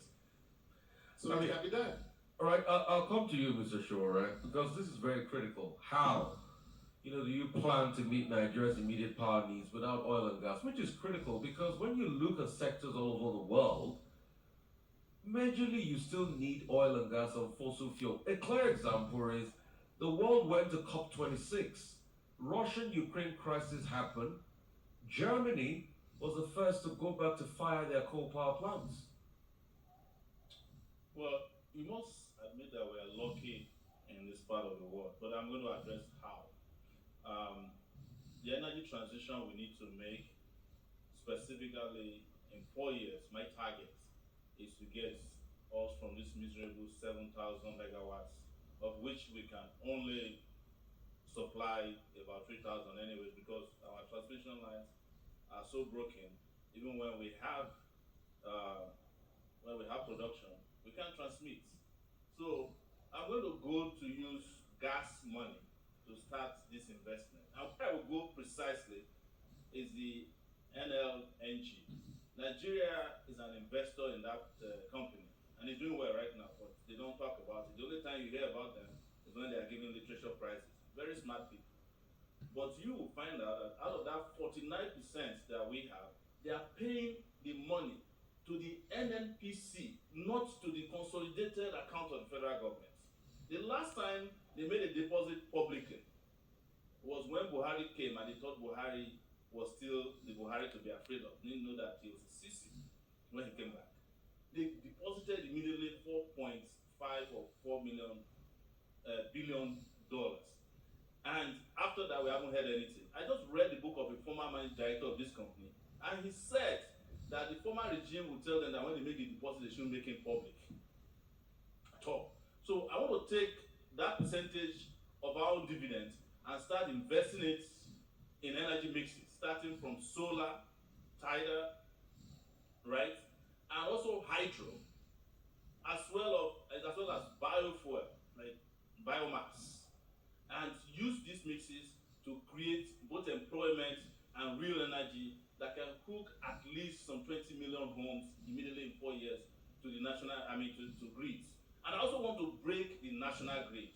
So I it mean- can be done. All right, I'll come to you, Mr. Shaw, right? Because this is very critical. How, do you plan to meet Nigeria's immediate power needs without oil and gas, which is critical because when you look at sectors all over the world, majorly you still need oil and gas and fossil fuel. A clear example is the world went to COP26. Russian-Ukraine crisis happened. Germany was the first to go back to fire their coal power plants. Well, we must admit that we are lucky in this part of the world, but I'm going to address how. The energy transition we need to make, specifically in 4 years, my target is to get us from this miserable 7,000 megawatts, of which we can only supply about 3,000 anyways, because our transmission lines are so broken. Even when we have production, we can't transmit. So I'm going to go to use gas money to start this investment. And where I will go precisely is the NG-Mech. Nigeria is an investor in that company, and it's doing well right now, but they don't talk about it. The only time you hear about them is when they are giving literature prizes. Very smart people. But you will find out that out of that 49% that we have, they are paying the money to the NNPC, not to the consolidated account of the federal government. The last time they made a deposit publicly was when Buhari came and they thought Buhari was still the Buhari to be afraid of. They didn't know that he was a Sisi when he came back. They deposited immediately 4.5 or 4 billion dollars. And after that, we haven't heard anything. I just read the book of a former managing director of this company, and he said that the former regime would tell them that when they make the deposit, they shouldn't make it public at all. So I want to take that percentage of our dividends and start investing it in energy mixes, starting from solar, tidal, right, and also hydro, as well as biofuel, like biomass, and use these mixes to create both employment and real energy that can hook at least some 20 million homes immediately in 4 years to the to grids. And I also want to break the national grids.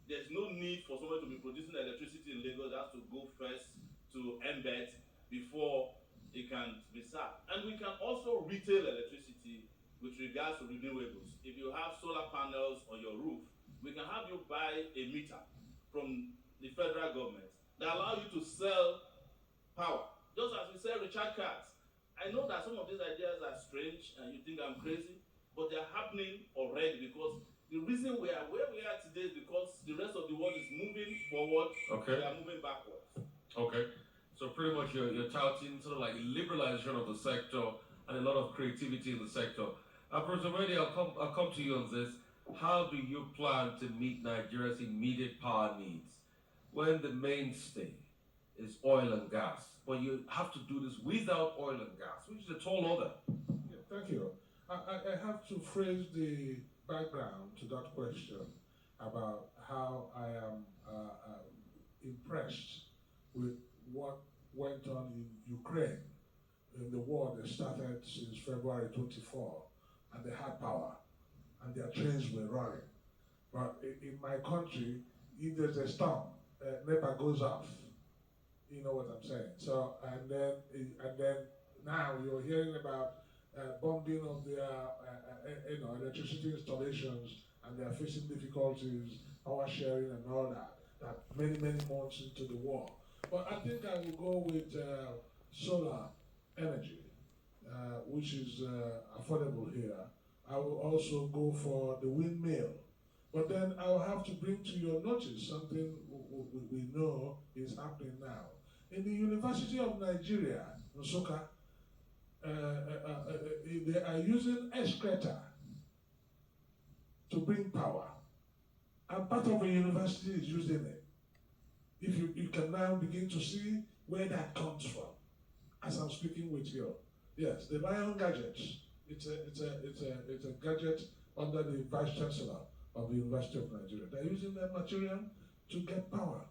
There's no need for someone to be producing electricity in Lagos. It has to go first to embed before it can be served. And we can also retail electricity with regards to renewables. If you have solar panels on your roof, we can have you buy a meter from the federal government that allow you to sell power, just as we sell recharge cards. I know that some of these ideas are strange and you think I'm crazy, but they're happening already because the reason we are where we are today is because the rest of the world is moving forward. Okay. We are moving backwards. Okay. So pretty much you're touting sort of like liberalization of the sector and a lot of creativity in the sector. Professor Reddy, I'll come to you on this. How do you plan to meet Nigeria's immediate power needs when the mainstay is oil and gas? But you have to do this without oil and gas, which is a tall order. Yeah, thank you. I have to phrase the background to that question about how I am impressed with what went on in Ukraine in the war that started since February 24, and they had power and their trains were running. But in my country, if there's a storm, NEPA goes off. You know what I'm saying? So and then now you're hearing about bombing of their electricity installations, and they are facing difficulties, power sharing and all that. That many months into the war. But I think I will go with solar energy, which is affordable here. I will also go for the windmill. But then I'll have to bring to your notice something we know is happening now. In the University of Nigeria, Nsukka, they are using excreta to bring power. And part of the university is using it. If you can now begin to see where that comes from, as I'm speaking with you. Yes, the Lion Gadgets. It's a gadget under the Vice Chancellor of the University of Nigeria. They're using that material to get power.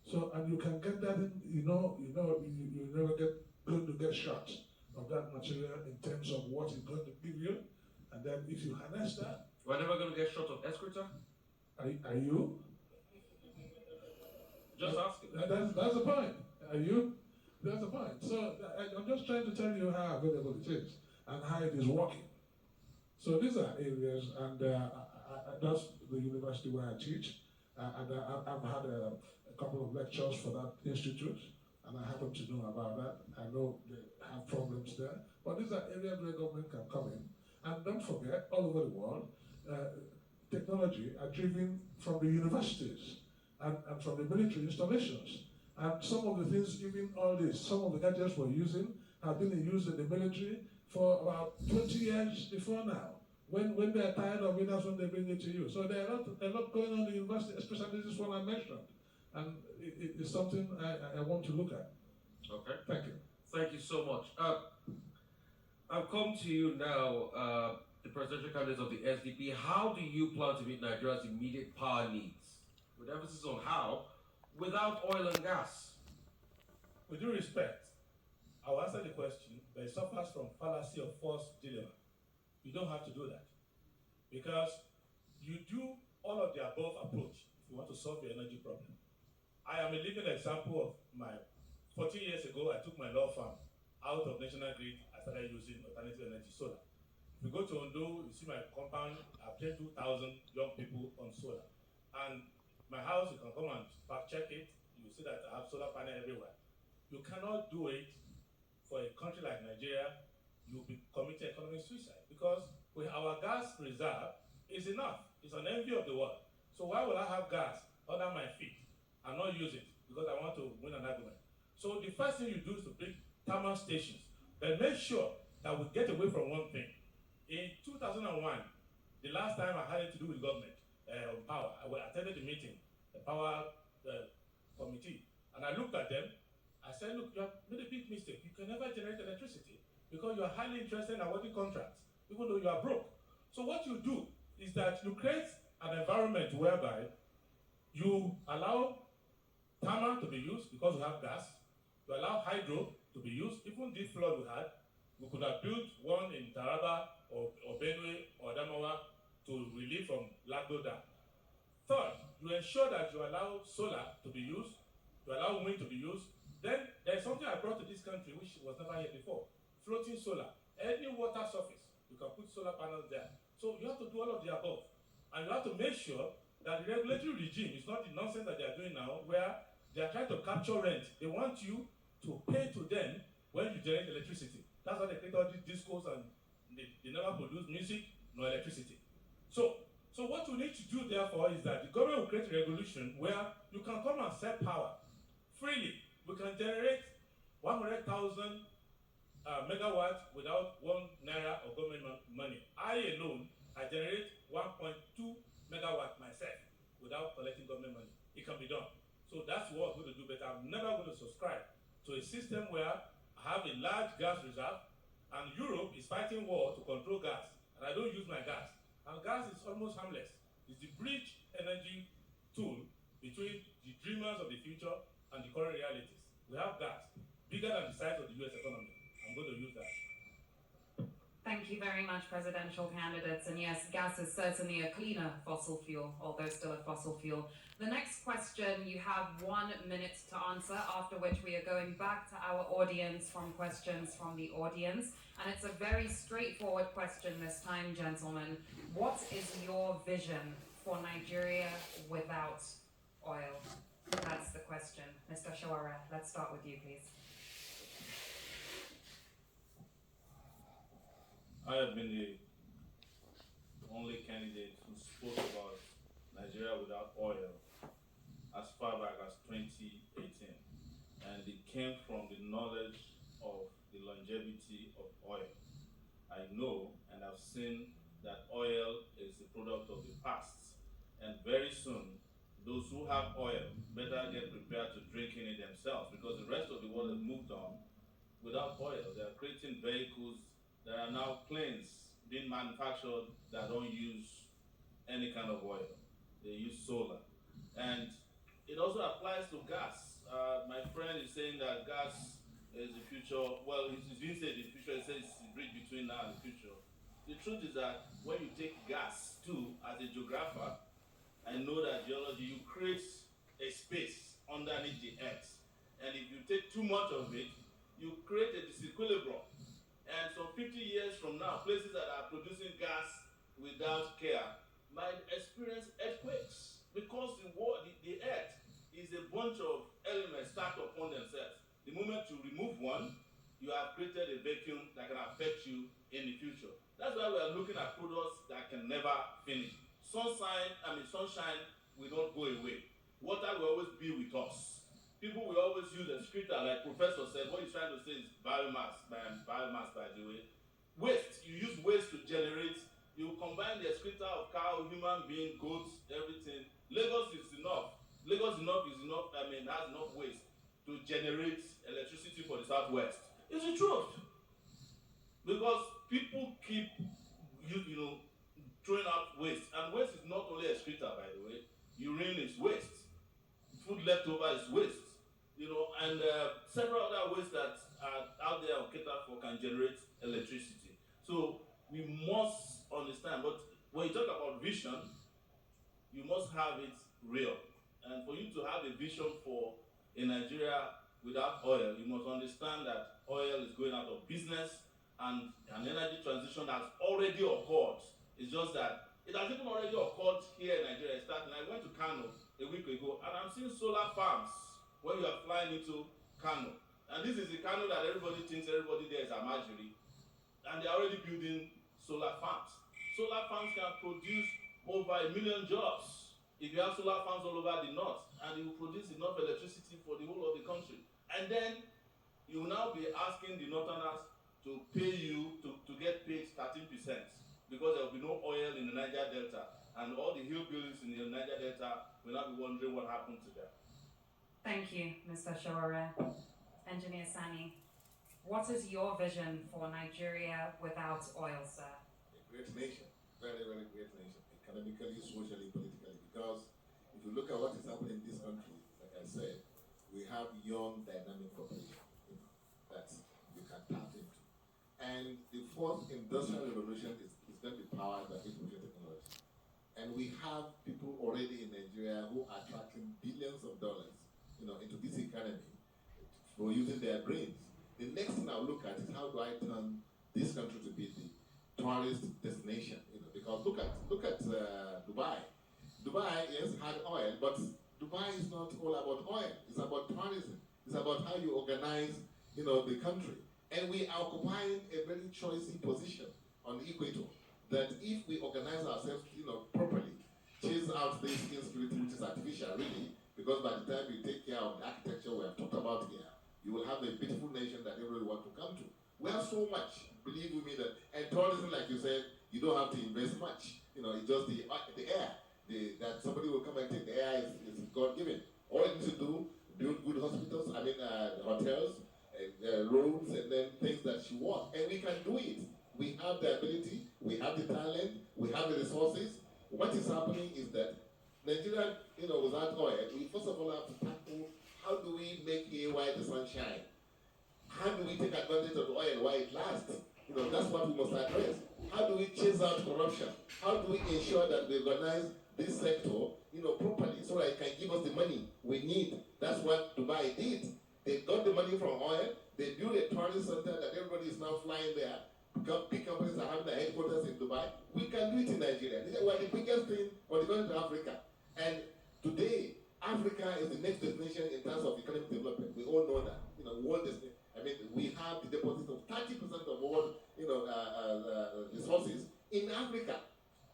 So, and you can get that in, you never get going to get shot of that material in terms of what it's going to give you. And then if you harness that, We're never going to get shot of excreta? are you? Just asking. That's the point. Are you? That's the point. So I'm just trying to tell you how available it is and how it is working. So these are areas, and that's the university where I teach. And I've had a couple of lectures for that institute, and I happen to know about that. I know they have problems there, but these are areas where government can come in. And don't forget, all over the world, technology are driven from the universities and from the military installations. And some of the things, even all this, some of the gadgets we're using have been in use in the military for about 20 years before now. When they're tired of it, that's when they bring it to you. So there are a lot going on in the university, especially this one I mentioned. And it's something I want to look at. Okay. Thank you. Thank you so much. I'll come to you now, the presidential candidates of the SDP. How do you plan to meet Nigeria's immediate power needs? With emphasis on how, without oil and gas. With due respect, I'll answer the question, but it suffers from fallacy of false dilemma. You don't have to do that. Because you do all of the above approach if you want to solve your energy problem. I am a living example of 14 years ago, I took my law firm out of national grid. I started using alternative energy solar. If you go to Ondo, you see my compound, I've trained 2,000 young people on solar. And my house, you can come and fact check it. You see that I have solar panel everywhere. You cannot do it for a country like Nigeria. You'll be committing economic suicide because our gas reserve is enough. It's an envy of the world. So why will I have gas under my feet and not use it because I want to win an argument? So the first thing you do is to build thermal stations, but make sure that we get away from one thing. In 2001, the last time I had it to do with government on power, I attended the meeting, the power committee, and I looked at them. I said, look, you have made a big mistake. You can never generate electricity because you're highly interested in awarding contracts, even though you are broke. So what you do is that you create an environment whereby you allow thermal to be used because we have gas, you allow hydro to be used. Even this flood we had, we could have built one in Taraba or Benue or Adamawa to relieve from Lagdo Dam. Third, you ensure that you allow solar to be used, you allow wind to be used. Then there's something I brought to this country which was never here before, floating solar. Any water surface, you can put solar panels there. So you have to do all of the above. And you have to make sure that the regulatory regime is not the nonsense that they are doing now, where they are trying to capture rent. They want you to pay to them when you generate electricity. That's why they create all these discos and they never produce music nor electricity. So what you need to do therefore is that the government will create a regulation where you can come and sell power freely. We can generate 100,000 megawatts without 1 naira of government money. I alone, I generate 1.2 megawatts myself without collecting government money. It can be done. So that's what I'm going to do, but I'm never going to subscribe to a system where I have a large gas reserve and Europe is fighting war to control gas and I don't use my gas. And gas is almost harmless. It's the bridge energy tool between the dreamers of the future and the current realities. We have gas, bigger than the size of the US economy. I'm going to use that. Thank you very much, presidential candidates. And yes, gas is certainly a cleaner fossil fuel, although still a fossil fuel. The next question, you have 1 minute to answer, after which we are going back to our audience from questions from the audience. And it's a very straightforward question this time, gentlemen. What is your vision for Nigeria without oil? That's the question. Mr. Shawara, let's start with you, please. I have been the only candidate who spoke about Nigeria without oil as far back as 2018. And it came from the knowledge of the longevity of oil. I know and I've seen that oil is a product of the past. And very soon, those who have oil better get prepared to drink in it themselves because the rest of the world has moved on without oil. They are creating vehicles. There are now planes being manufactured that don't use any kind of oil. They use solar. And it also applies to gas. My friend is saying that gas is the future. Well, it didn't say the future, it says it's the bridge between now and the future. The truth is that when you take gas too, as a geographer, I know that geology, you create a space underneath the earth. And if you take too much of it, you create a disequilibrium. And some 50 years from now, places that are producing gas without care might experience earthquakes because the earth is a bunch of elements stacked upon themselves. The moment you remove one, you have created a vacuum that can affect you in the future. That's why we are looking at products that can never finish. Sunshine will not go away. Water will always be with us. People will always use a excreta, like Professor said. What he's trying to say is biomass, by the way. Waste, you use waste to generate. You combine the excreta of cow, human being, goats, everything. Lagos is enough. Lagos has enough waste to generate electricity for the southwest. It's the truth. Because people keep, throwing out waste. And waste is not only excreta, by the way. Urine is waste. Food leftover is waste. And several other ways that are out there or catered for can generate electricity. So we must understand. But when you talk about vision, you must have it real. And for you to have a vision for a Nigeria without oil, you must understand that oil is going out of business and an energy transition has already occurred. It's just that it has even already occurred here in Nigeria. I went to Kano a week ago and I'm seeing solar farms when you are flying into Kano. And this is the Kano that everybody thinks everybody there is a Amajiri. And they're already building solar farms. Solar farms can produce over 1 million jobs if you have solar farms all over the north, and it will produce enough electricity for the whole of the country. And then you will now be asking the northerners to pay you to get paid 13% because there will be no oil in the Niger Delta, and all the hillbillies in the Niger Delta will now be wondering what happened to them. Thank you, Mr. Shawara. Engineer Sani, what is your vision for Nigeria without oil, sir? A great nation, very, very great nation, economically, socially, politically, because if you look at what is happening in this country, like I said, we have young, dynamic population that you can tap into. And the fourth industrial revolution is going to be powered by information technology. And we have people already in Nigeria who are attracting billions of dollars, into this economy for using their brains. The next thing I'll look at is how do I turn this country to be the tourist destination? Because look at Dubai. Dubai, yes, had oil, but Dubai is not all about oil. It's about tourism. It's about how you organize, the country. And we are occupying a very choicy position on the equator. That if we organize ourselves, properly, chase out this insecurity, which is artificial, really, because by the time you take care of the architecture we have talked about here, you will have a beautiful nation that everybody wants to come to. We have so much, believe me, and tourism, like you said, you don't have to invest much. It's just the air. That somebody will come and take the air is God-given. All you need to do, build good hospitals, hotels, roads, and then things that you want. And we can do it. We have the ability, we have the talent, we have the resources. What is happening is that Nigeria, without oil, we first of all have to tackle how do we make here while the sun shines? How do we take advantage of the oil while it lasts? That's what we must address. How do we chase out corruption? How do we ensure that we organize this sector, properly so that it can give us the money we need? That's what Dubai did. They got the money from oil. They built a tourist center that everybody is now flying there. Big companies are having their headquarters in Dubai. We can do it in Nigeria. We are the biggest thing on the continent of Africa. And today, Africa is the next destination in terms of economic development. We all know that. World destination. We have the deposit of 30% of all, resources in Africa.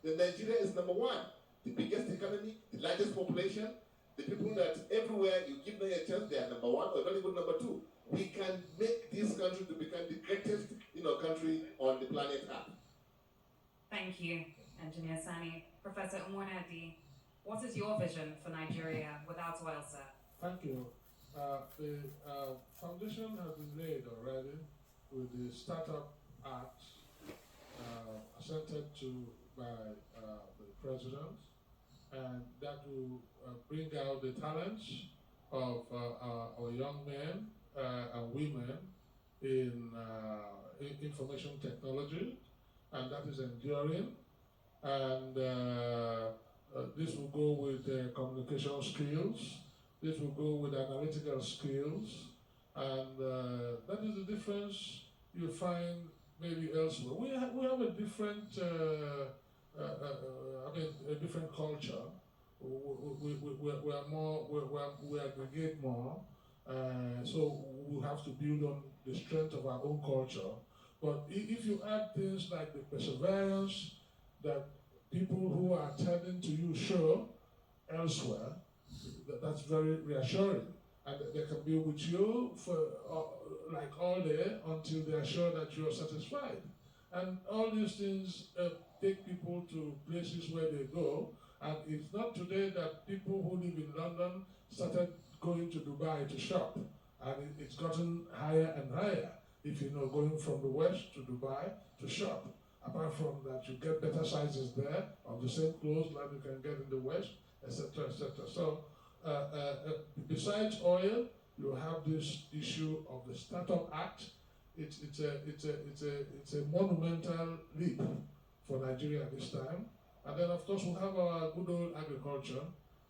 Nigeria is number one. The biggest economy, the largest population, the people that everywhere you give them a chance, they are number one or not even number two. We can make this country to become the greatest, country on the planet Earth. Thank you, Engineer Sani. Professor Umonadi, what is your vision for Nigeria without oil, sir? Thank you. The foundation has been laid already with the Startup Act assented to by the President, and that will bring out the talents of our young men and women in information technology, and that is enduring. And this will go with communication skills. This will go with analytical skills, and that is the difference you find maybe elsewhere. We have a different, a different culture. We are more, we aggregate more, so we have to build on the strength of our own culture. But if you add things like the perseverance that people who are tending to you show elsewhere, that's very reassuring. And they can be with you for like all day until they are sure that you are satisfied. And all these things take people to places where they go. And it's not today that people who live in London started going to Dubai to shop. And it's gotten higher and higher. If you know, going from the West to Dubai to shop. Apart from that, you get better sizes there of the same clothes like you can get in the West, etc., etc. So, besides oil, you have this issue of the Startup Act. It's a monumental leap for Nigeria this time. And then, of course, we have our good old agriculture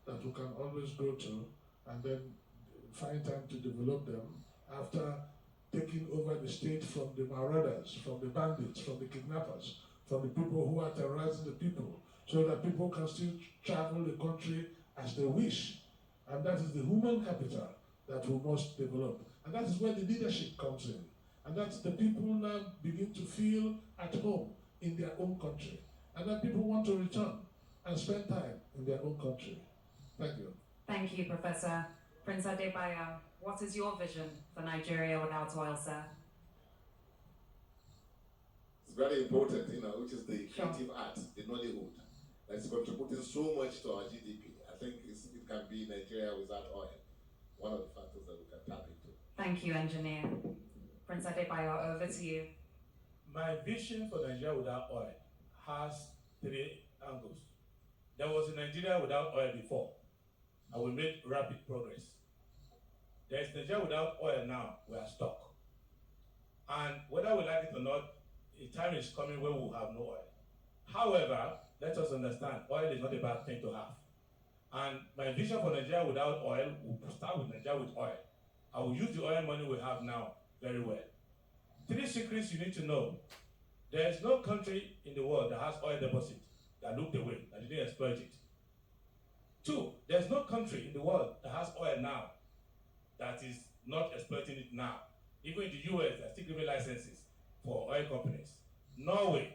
that we can always go to, and then find time to develop them after taking over the state from the marauders, from the bandits, from the kidnappers, from the people who are terrorizing the people, so that people can still travel the country as they wish. And that is the human capital that we must develop. And that is where the leadership comes in. And that's the people now begin to feel at home in their own country. And then people want to return and spend time in their own country. Thank you. Thank you, Professor. Prince Adebayo, what is your vision for Nigeria without oil, sir? It's very important, which is the creative art, the Nollywood, that's contributing so much to our GDP. I think it can be Nigeria without oil, one of the factors that we can tap into. Thank you, Engineer. Prince Adebayo, over to you. My vision for Nigeria without oil has three angles. There was a Nigeria without oil before, and we made rapid progress. There is Nigeria without oil now, we are stuck. And whether we like it or not, a time is coming where we will have no oil. However, let us understand, oil is not a bad thing to have. And my vision for Nigeria without oil will start with Nigeria with oil. I will use the oil money we have now very well. Three secrets you need to know. There is no country in the world that has oil deposit that looked away, that didn't exploit it. Two, there's no country in the world that has oil now that is not exploiting it now. Even in the US, they're still giving licenses for oil companies. Norway,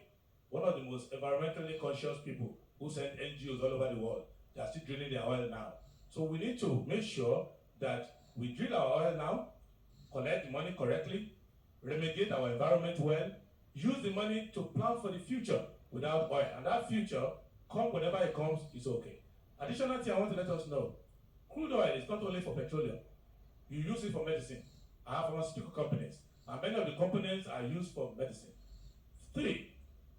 one of the most environmentally conscious people who send NGOs all over the world, they are still drilling their oil now. So we need to make sure that we drill our oil now, collect the money correctly, remediate our environment well, use the money to plan for the future without oil. And that future, come whenever it comes, is okay. Additional thing I want to let us know, crude oil is not only for petroleum. You use it for medicine. I have pharmaceutical companies, and many of the components are used for medicine. Three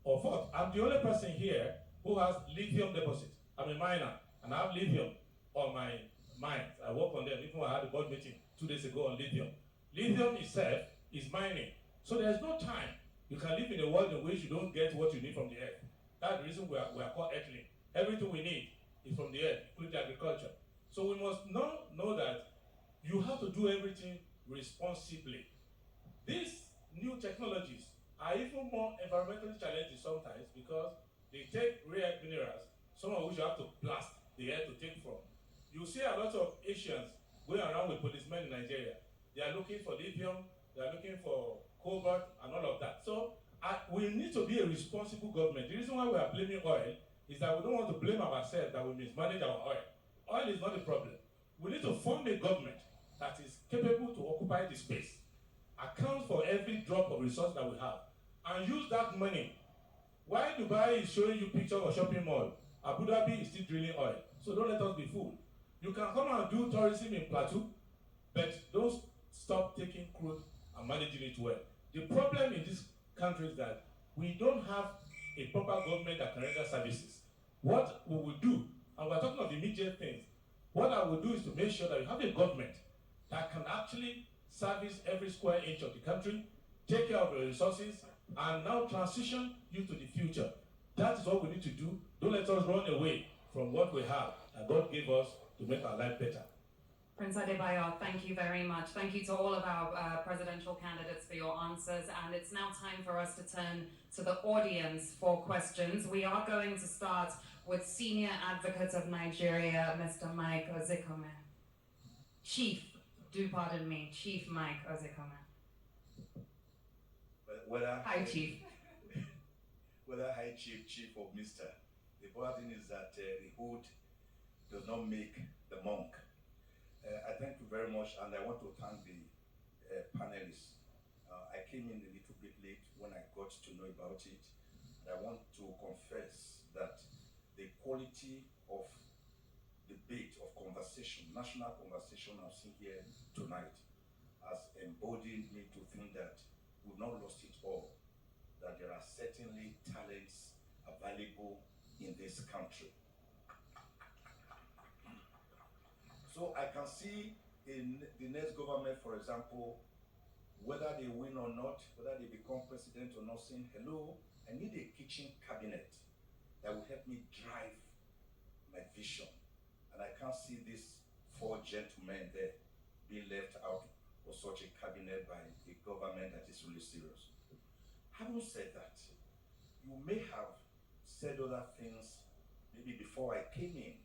or fourth, I'm the only person here who has lithium deposit. I'm a miner, and I have lithium on my mines. I work on them, even when I had a board meeting 2 days ago on lithium. Lithium itself is mining, so there's no time. You can live in a world in which you don't get what you need from the earth. That's the reason we are called earthling. Everything we need is from the earth, including agriculture. So we must know that you have to do everything responsibly. These new technologies are even more environmentally challenging sometimes because they take rare minerals, some of which you have to blast the air to take from. You see a lot of Asians going around with policemen in Nigeria. They are looking for lithium, they are looking for cobalt and all of that. So we need to be a responsible government. The reason why we are blaming oil is that we don't want to blame ourselves that we mismanage our oil. Oil is not the problem. We need to form a government that is capable to occupy the space, account for every drop of resource that we have, and use that money. While Dubai is showing you pictures of shopping mall, Abu Dhabi is still drilling oil. So don't let us be fooled. You can come and do tourism in Plateau, but don't stop taking crude and managing it well. The problem in this country is that we don't have a proper government that can render services. What we will do, and we're talking of immediate things, what I will do is to make sure that we have a government that can actually service every square inch of the country, take care of your resources, and now transition you to the future. That is what we need to do. Don't let us run away from what we have that God gave us to make our life better. Prince Adebayo, thank you very much. Thank you to all of our presidential candidates for your answers. And it's now time for us to turn to the audience for questions. We are going to start with Senior Advocate of Nigeria, Mr. Mike Ozikome. Chief, do pardon me, Chief Mike Ozikome. Hi, Chief. Whether High Chief, Chief, or Mr. The important thing is that the hood does not make the monk. I thank you very much, and I want to thank the panelists. I came in a little bit late when I got to know about it, and I want to confess that the quality of debate, of conversation, national conversation I've seen here tonight has emboldened me to think that we've not lost it all, that there are certainly talents available in this country. So I can see in the next government, for example, whether they win or not, whether they become president or not, saying, hello, I need a kitchen cabinet that will help me drive my vision. And I can't see these four gentlemen there being left out of such a cabinet by a government that is really serious. Having said that, you may have said other things maybe before I came in,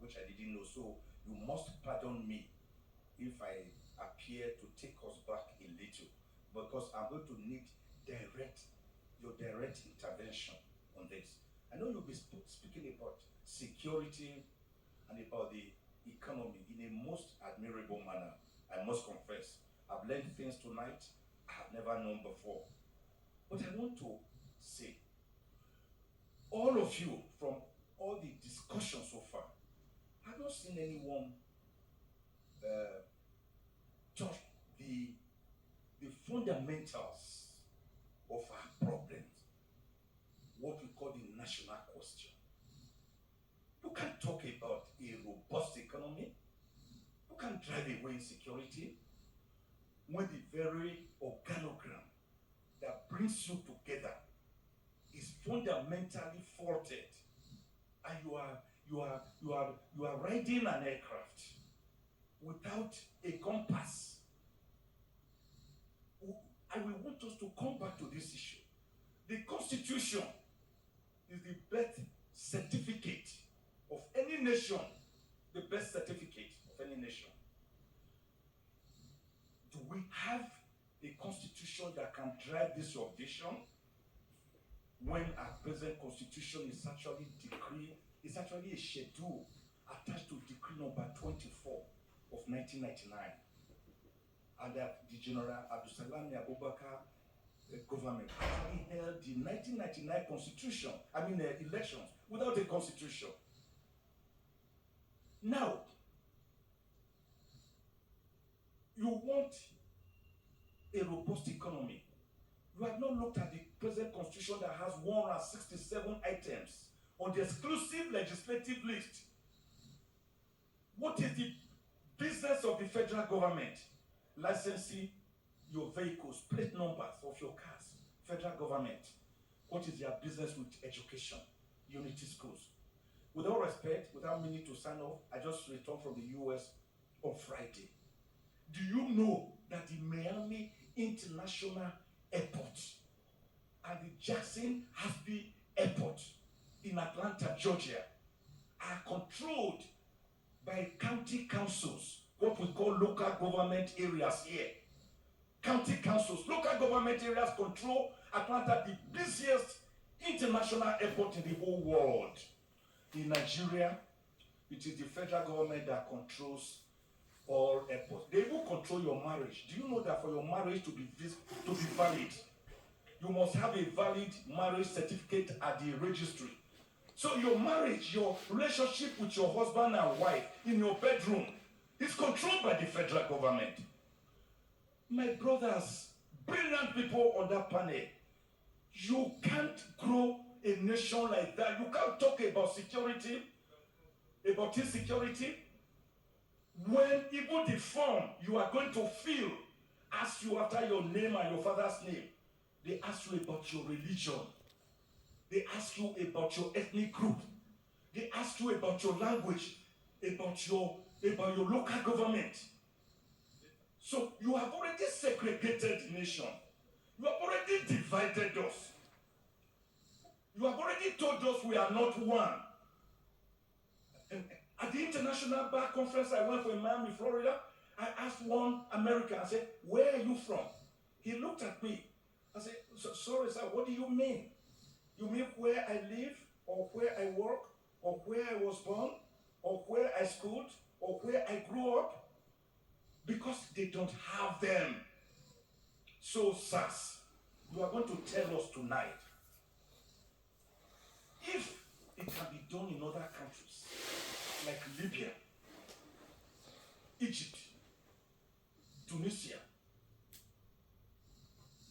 which I didn't know, so you must pardon me if I appear to take us back a little, because I'm going to need your direct intervention on this. I know you'll be speaking about security and about the economy in a most admirable manner. I must confess, I've learned things tonight I have never known before. But I want to say, all of you, from all the discussion so far, I've not seen anyone touch the fundamentals of our problems, what we call the national question. You can't talk about a robust economy, you can't drive away insecurity, when the very organogram that brings you together is fundamentally faulted, and you are riding an aircraft without a compass. I will want us to come back to this issue. The Constitution is the birth certificate of any nation, the birth certificate of any nation. Do we have a constitution that can drive this your vision, when our present constitution is actually a schedule attached to decree number 24 of 1999, and that the General Abdulsalami Abubakar government actually held the 1999 constitution, elections without a constitution. Now, you want a robust economy. You have not looked at the present constitution that has 167 items on the exclusive legislative list. What is the business of the federal government? Licensing your vehicles, plate numbers of your cars. Federal government. What is their business with education? Unity schools. With all respect, without meaning to sign off, I just returned from the US on Friday. Do you know that the Miami International Airport and the Jackson Hafby Airport in Atlanta, Georgia, are controlled by county councils, what we call local government areas here. County councils, local government areas control Atlanta, the busiest international airport in the whole world. In Nigeria, it is the federal government that controls all airports. They will control your marriage. Do you know that for your marriage to be valid, you must have a valid marriage certificate at the registry? So your marriage, your relationship with your husband and wife in your bedroom is controlled by the federal government. My brothers, brilliant people on that panel, you can't grow a nation like that. You can't talk about security, about insecurity, when even the form you are going to fill ask you after your name and your father's name. They ask you about your religion. They ask you about your ethnic group. They ask you about your language, about your local government. So you have already segregated the nation. You have already divided us. You have already told us we are not one. And at the International Bar Conference I went for in Miami, Florida, I asked one American, I said, where are you from? He looked at me. I said, sorry, sir, what do you mean? You mean where I live, or where I work, or where I was born, or where I schooled, or where I grew up? Because they don't have them. So, sirs, you are going to tell us tonight, if it can be done in other countries, like Libya, Egypt, Tunisia,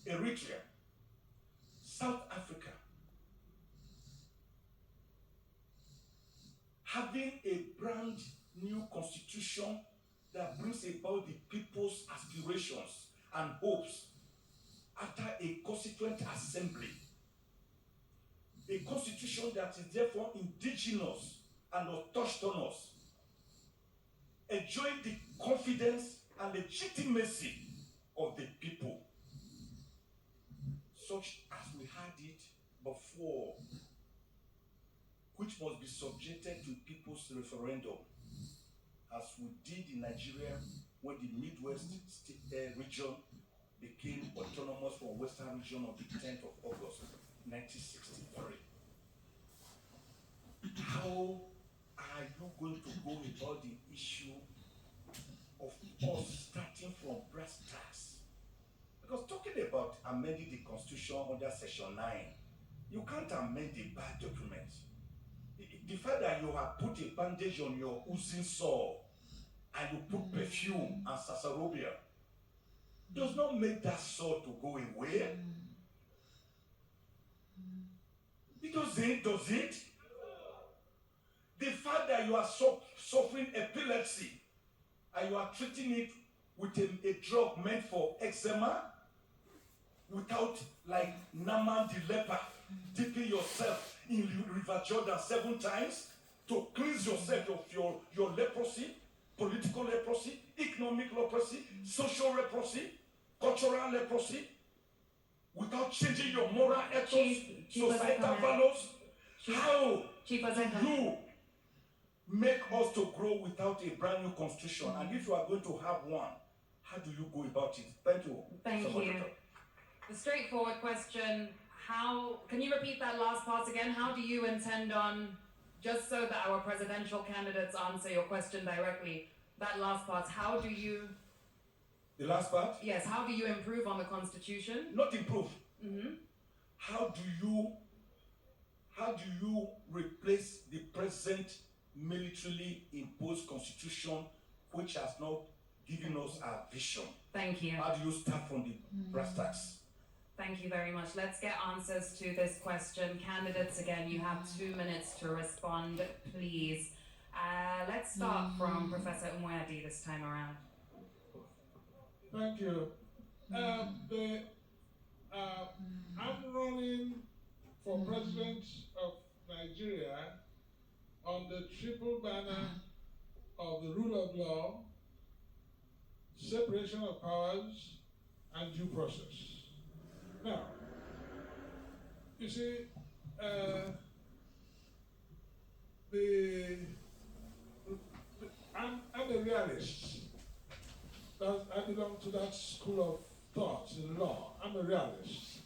Eritrea, South Africa, having a brand new constitution that brings about the people's aspirations and hopes after a constituent assembly, a constitution that is therefore indigenous and autochthonous, enjoying the confidence and legitimacy of the people, such as we had it before, which must be subjected to people's referendum, as we did in Nigeria when the Midwest region became autonomous from Western region on the 10th of August, 1963. How are you going to go about the issue of us starting from brass tacks? Because talking about amending the Constitution under Section 9, you can't amend a bad document. The fact that you have put a bandage on your oozing sore and you put perfume and sarsaparilla does not make that sore to go away. It doesn't, does it? The fact that you are suffering epilepsy and you are treating it with a drug meant for eczema without, like Naaman the leper, dipping yourself in River Jordan 7 times to cleanse yourself of your leprosy, political leprosy, economic leprosy, social leprosy, cultural leprosy, without changing your moral ethos, societal values. How do you make us to grow without a brand new constitution? And if you are going to have one, how do you go about it? Thank you. Thank you. The straightforward question, can you repeat that last part again? How do you intend on, just so that our presidential candidates answer your question directly, that last part, how do you... The last part? Yes, how do you improve on the Constitution? Not improve. Mm-hmm. How do you replace the present militarily imposed constitution, which has not given us our vision? Thank you. How do you start from the brass tacks? Thank you very much. Let's get answers to this question. Candidates, again, you have 2 minutes to respond, please. Let's start from Professor Umuadi this time around. Thank you. I'm running for president of Nigeria on the triple banner of the rule of law, separation of powers, and due process. Now, you see, I'm a realist. I belong to that school of thought in law. I'm a realist.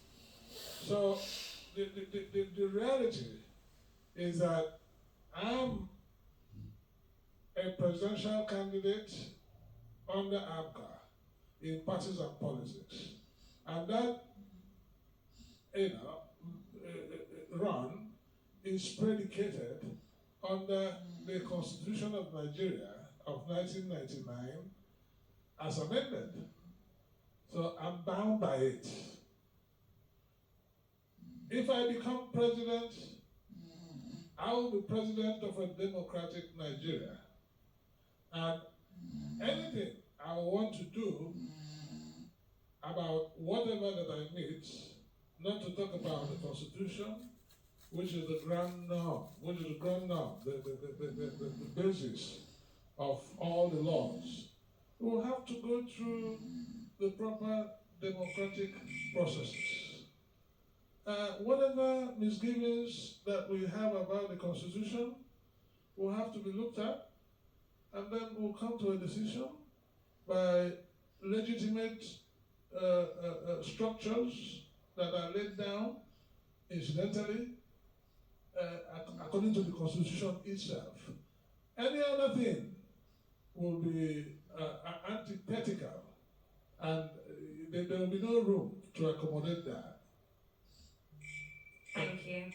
So the reality is that I'm a presidential candidate under ABCA in partisan politics. And that run is predicated under the Constitution of Nigeria of 1999 as amended. So I'm bound by it. If I become president, I will be president of a democratic Nigeria. And anything I want to do whoever that I meet, not to talk about the Constitution, which is the grand norm, the basis of all the laws. We will have to go through the proper democratic processes. Whatever misgivings that we have about the Constitution will have to be looked at, and then we'll come to a decision by legitimate structures that are laid down incidentally according to the Constitution itself. Any other thing will be antithetical, and there will be no room to accommodate that. Thank you.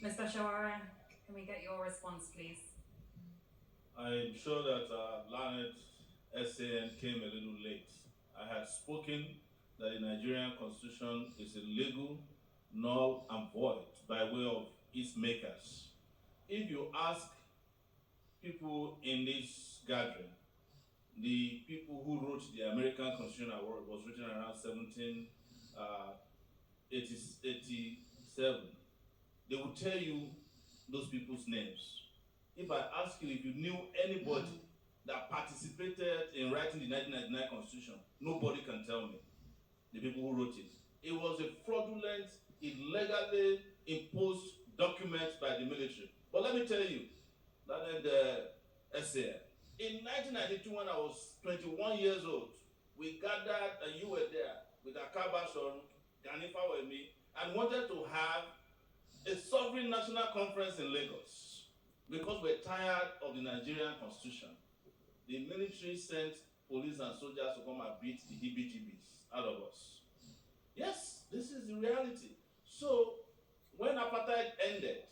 Mr. Shawara, can we get your response, please? I'm sure that Lanet SAN came a little late. I had spoken that the Nigerian constitution is illegal, null, and void by way of its makers. If you ask people in this gathering, the people who wrote the American Constitution Award was written around 1787, they will tell you those people's names. If I ask you if you knew anybody that participated in writing the 1999 Constitution, nobody can tell me. The people who wrote it. It was a fraudulent, illegally imposed document by the military. But let me tell you, that essay. In 1992, when I was 21 years old, we gathered, and you were there, with Akabashon, Ganifa Wemi, and wanted to have a sovereign national conference in Lagos because we're tired of the Nigerian constitution. The military sent police and soldiers to come and beat the heebie-jeebies out of us. Yes, this is the reality. So, when apartheid ended,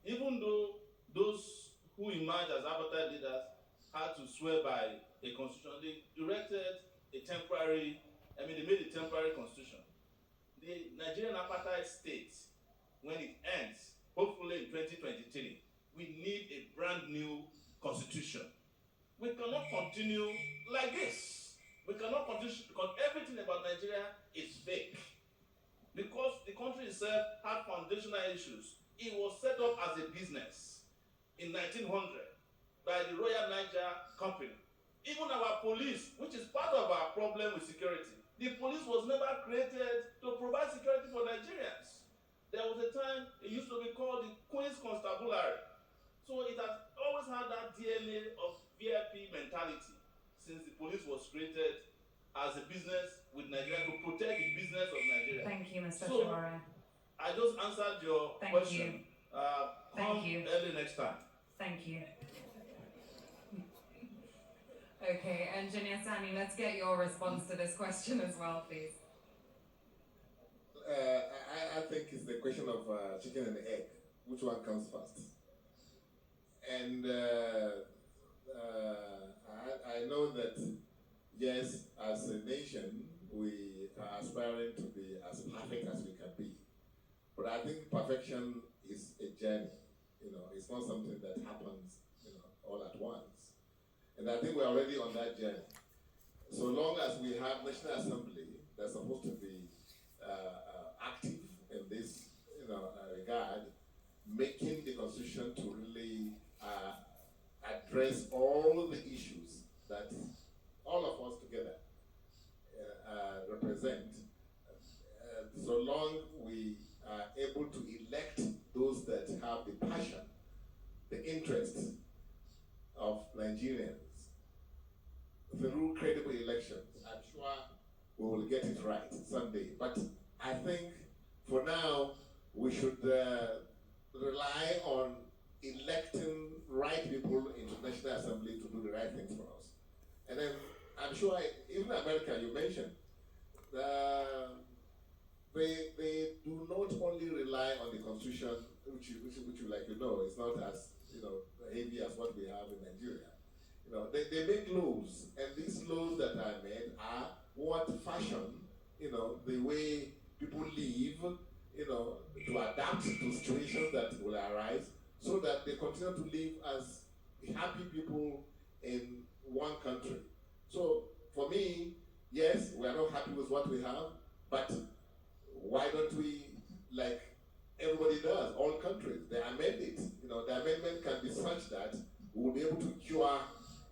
even though those who emerged as apartheid leaders had to swear by a constitution, they erected a temporary, they made a temporary constitution. The Nigerian apartheid state, when it ends, hopefully in 2023, we need a brand new constitution. We cannot continue like this. We cannot continue because everything about Nigeria is fake. Because the country itself had foundational issues. It was set up as a business in 1900 by the Royal Niger Company. Even our police, which is part of our problem with security, the police was never created to provide security for Nigerians. There was a time it used to be called the Queen's Constabulary. So it has always had that DNA of VIP mentality since the police was created as a business with Nigeria to protect the business of Nigeria. Thank you, Mr. So, Shawara. I just answered your Thank question. Thank Come you. early next time. Thank you. Okay, Engineer Sani, let's get your response to this question as well, please. I think it's the question of chicken and egg. Which one comes first? And I know that, yes, as a nation, we are aspiring to be as perfect as we can be. But I think perfection is a journey. It's not something that happens, all at once. And I think we're already on that journey. So long as we have National Assembly that's supposed to be active in this regard, making the Constitution to really address all the issues that all of us together represent, so long we are able to elect those that have the passion, the interest of Nigerians through credible elections, I'm sure we will get it right someday. But I think for now, we should rely on electing right people into National Assembly to do the right things for us. And then I'm sure, even America, you mentioned, they do not only rely on the Constitution, which it's not as heavy as what we have in Nigeria. They make laws, and these laws that are made are what fashion, the way people live, to adapt to situations that will arise, so that they continue to live as happy people in one country. So for me, yes, we are not happy with what we have, But why don't we, like everybody does, all countries, they amend it. The amendment can be such that we will be able to cure,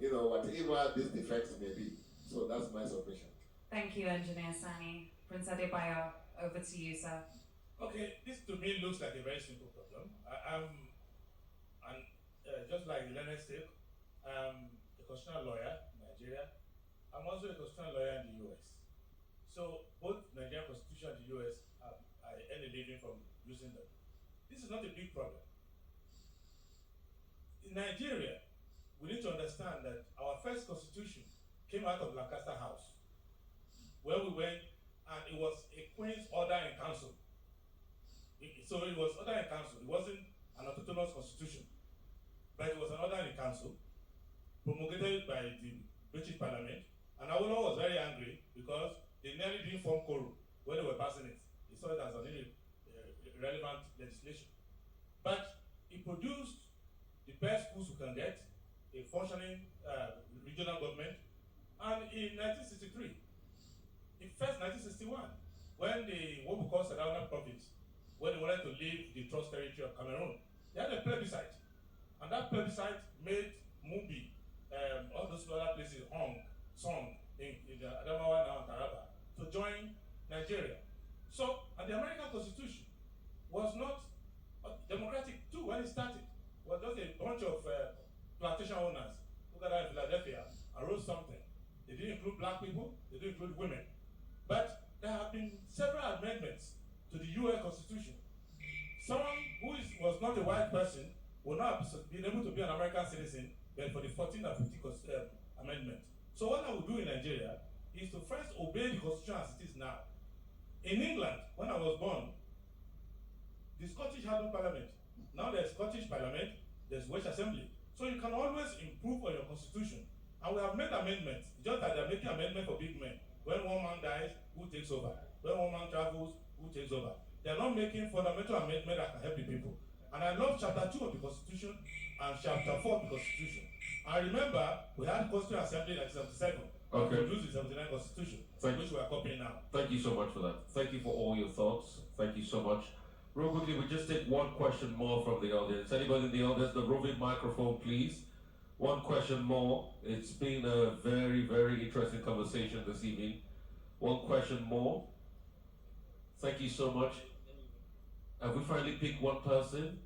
whatever these defects may be. So that's my submission. Thank you, Engineer Sani. Prince Adebayo, over to you, sir. Okay, this to me looks like a very simple problem. Just like the learned state, I'm a constitutional lawyer in Nigeria. I'm also a constitutional lawyer in the US. So both Nigerian constitution and the US, I earn a living from using them. This is not a big problem. In Nigeria, we need to understand that our first constitution came out of Lancaster House, where we went, and it was a Queen's order in council. So it was order in council. It wasn't an autonomous constitution, but it was an order in council promulgated by the British Parliament. And Awolowo was very angry because they nearly didn't form quorum when they were passing it. He saw it as an irrelevant legislation. But it produced the best schools we can get, a functioning regional government. And in 1963, in first 1961, when what we call Sadauna province, when they wanted to leave the Trust Territory of Cameroon, they had a plebiscite. And that plebiscite made Mubi, all those other places, Song, in the Adamawa now and Taraba, to join Nigeria. So, and the American Constitution was not democratic too when it started. It was just a bunch of plantation owners who got out in Philadelphia and wrote something. They didn't include black people, they didn't include women. But there have been several amendments to the US Constitution. Someone who was not a white person will not have been able to be an American citizen but for the 14th and 15th Amendment. So what I would do in Nigeria is to first obey the Constitution as it is now. In England, when I was born, the Scottish had no parliament. Now there's Scottish Parliament, there's Welsh Assembly. So you can always improve on your Constitution. And we have made amendments, just like they're making amendments for big men. When one man dies, who takes over? When one man travels, who takes over? They're not making fundamental amendment that can help the people. And I love chapter 2 of the Constitution and chapter 4 of the Constitution. I remember we had Constitutional Assembly in 1977. Okay. Produced the 79 Constitution, which we are copying now. Thank you so much for that. Thank you for all your thoughts. Thank you so much. Real quickly, we just take one question more from the audience. Anybody in the audience, the roving microphone, please. One question more. It's been a very, very interesting conversation this evening. One question more. Thank you so much. Have we finally picked one person?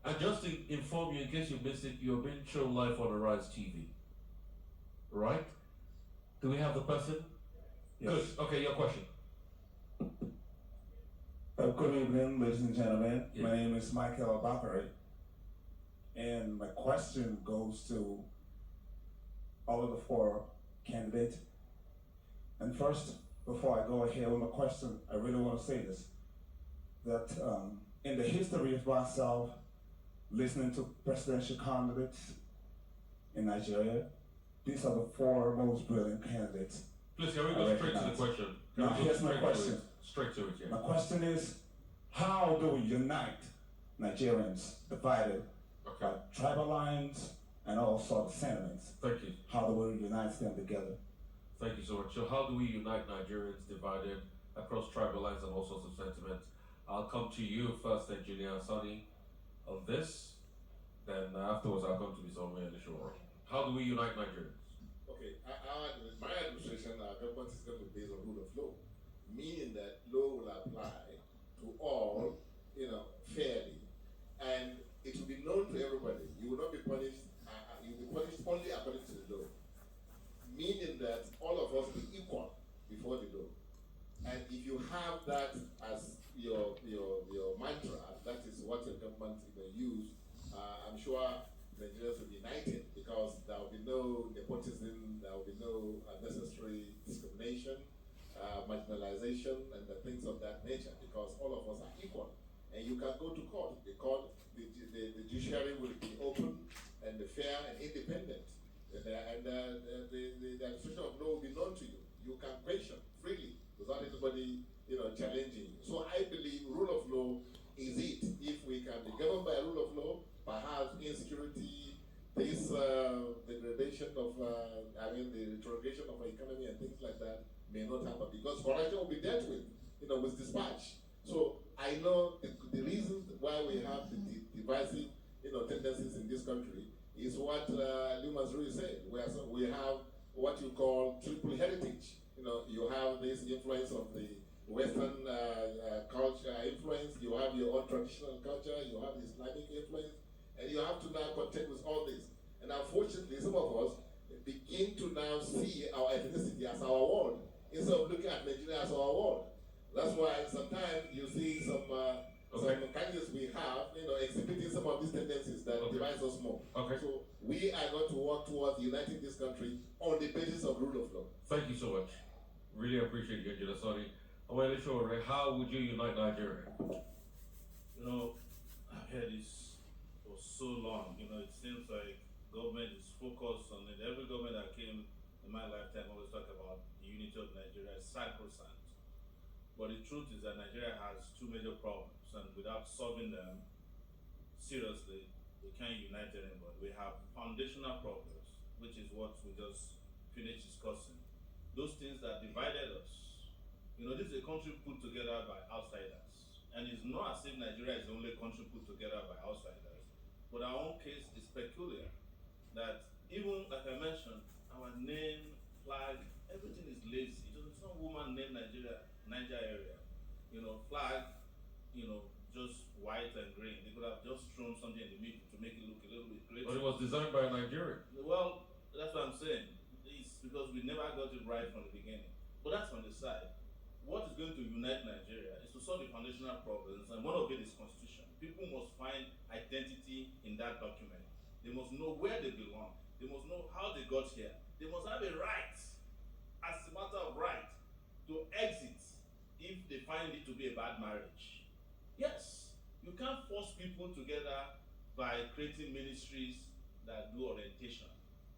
And just to inform you, in case you missed it, you're being shown live on Arise TV. Right? Do we have the person? Yes. Good. Okay, your question. Good evening, ladies and gentlemen. Yeah. My name is Michael Bakari. And my question goes to all of the four candidates. And first, before I go ahead with my question, I really want to say this. That in the history of myself, listening to presidential candidates in Nigeria, these are the four most brilliant candidates. Please, can we go straight to the question? Can Now, we go here's my straight to question. it? Straight to it, yeah. My question is, how do we unite Nigerians divided by Okay. tribal lines and all sorts of sentiments? Thank you. How do we unite them together? Thank you so much. So how do we unite Nigerians divided across tribal lines and all sorts of sentiments? I'll come to you first, Engineer Sani, on this. Then afterwards, I'll come to Ms. Ome and Ishoro. How do we unite Nigerians? Okay, my administration, our government is going to be based on rule of law, meaning that law will apply to all, fairly, and it will be known to everybody. You will not be punished. You will be punished only according to the law, meaning that all of us will be equal before the law. And if you have that as your mantra, that is what your government use. I'm sure Nigerians will be united because there will be no nepotism, there will be no unnecessary discrimination, marginalization, and the things of that nature. Because all of us are equal, and you can go to court. The judiciary will be open and fair and independent, and the administration of law will be known to you. You can question freely without anybody, challenging you. So I believe rule of law is it. If we can be governed by rule of law, perhaps insecurity, this degradation of, the retrogression of our economy and things like that may not happen because corruption will be dealt with, with dispatch. So I know the reasons why we have the divisive, tendencies in this country is what Lumas Rui said. We have what you call triple heritage. You have this influence of the Western culture influence, you have your own traditional culture, you have the Islamic influence, and you have to now contend with all this. And unfortunately, some of us begin to now see our ethnicity as our world, instead of looking at Nigeria as our world. That's why sometimes you see some candidates we have, exhibiting some of these tendencies that divide us more. Okay. So we are going to work towards uniting this country on the basis of rule of law. Thank you so much. Really appreciate you, Angela. Sorry. How would you unite Nigeria? I've heard this for so long. It seems like government is focused on it. Every government that came in my lifetime always talk about the unity of Nigeria is sacrosanct. But the truth is that Nigeria has two major problems, and without solving them seriously, we can't unite anybody. We have foundational problems, which is what we just finished discussing. Those things that divided us. This is a country put together by outsiders. And it's not as if Nigeria is the only country put together by outsiders. But our own case is peculiar. That even, like I mentioned, our name, flag, everything is lazy. There's no woman named Niger area. Flag, just white and green. They could have just thrown something in the middle to make it look a little bit greater. But it was designed by a Nigerian. Well, that's what I'm saying. It's because we never got it right from the beginning. But that's on the side. What is going to unite Nigeria is to solve the foundational problems, and one of it is constitution. People must find identity in that document. They must know where they belong. They must know how they got here. They must have a right, as a matter of right, to exit if they find it to be a bad marriage. Yes, you can't force people together by creating ministries that do orientation.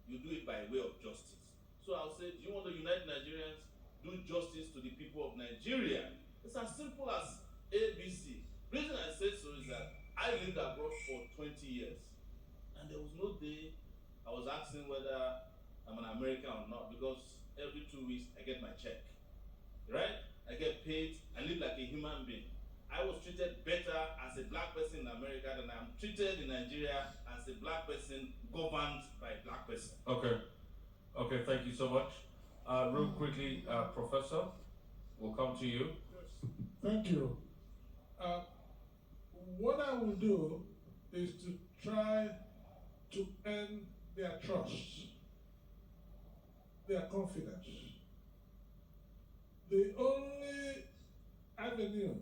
You do it by way of justice. So I'll say, do you want to unite Nigerians? Do justice to the people of Nigeria. It's as simple as ABC. The reason I say so is that I lived abroad for 20 years. And there was no day I was asking whether I'm an American or not, because every 2 weeks I get my check. Right? I get paid, I live like a human being. I was treated better as a black person in America than I'm treated in Nigeria as a black person governed by a black person. Okay, thank you so much. Real quickly, Professor, we'll come to you. Thank you. What I will do is to try to earn their trust, their confidence. The only avenue,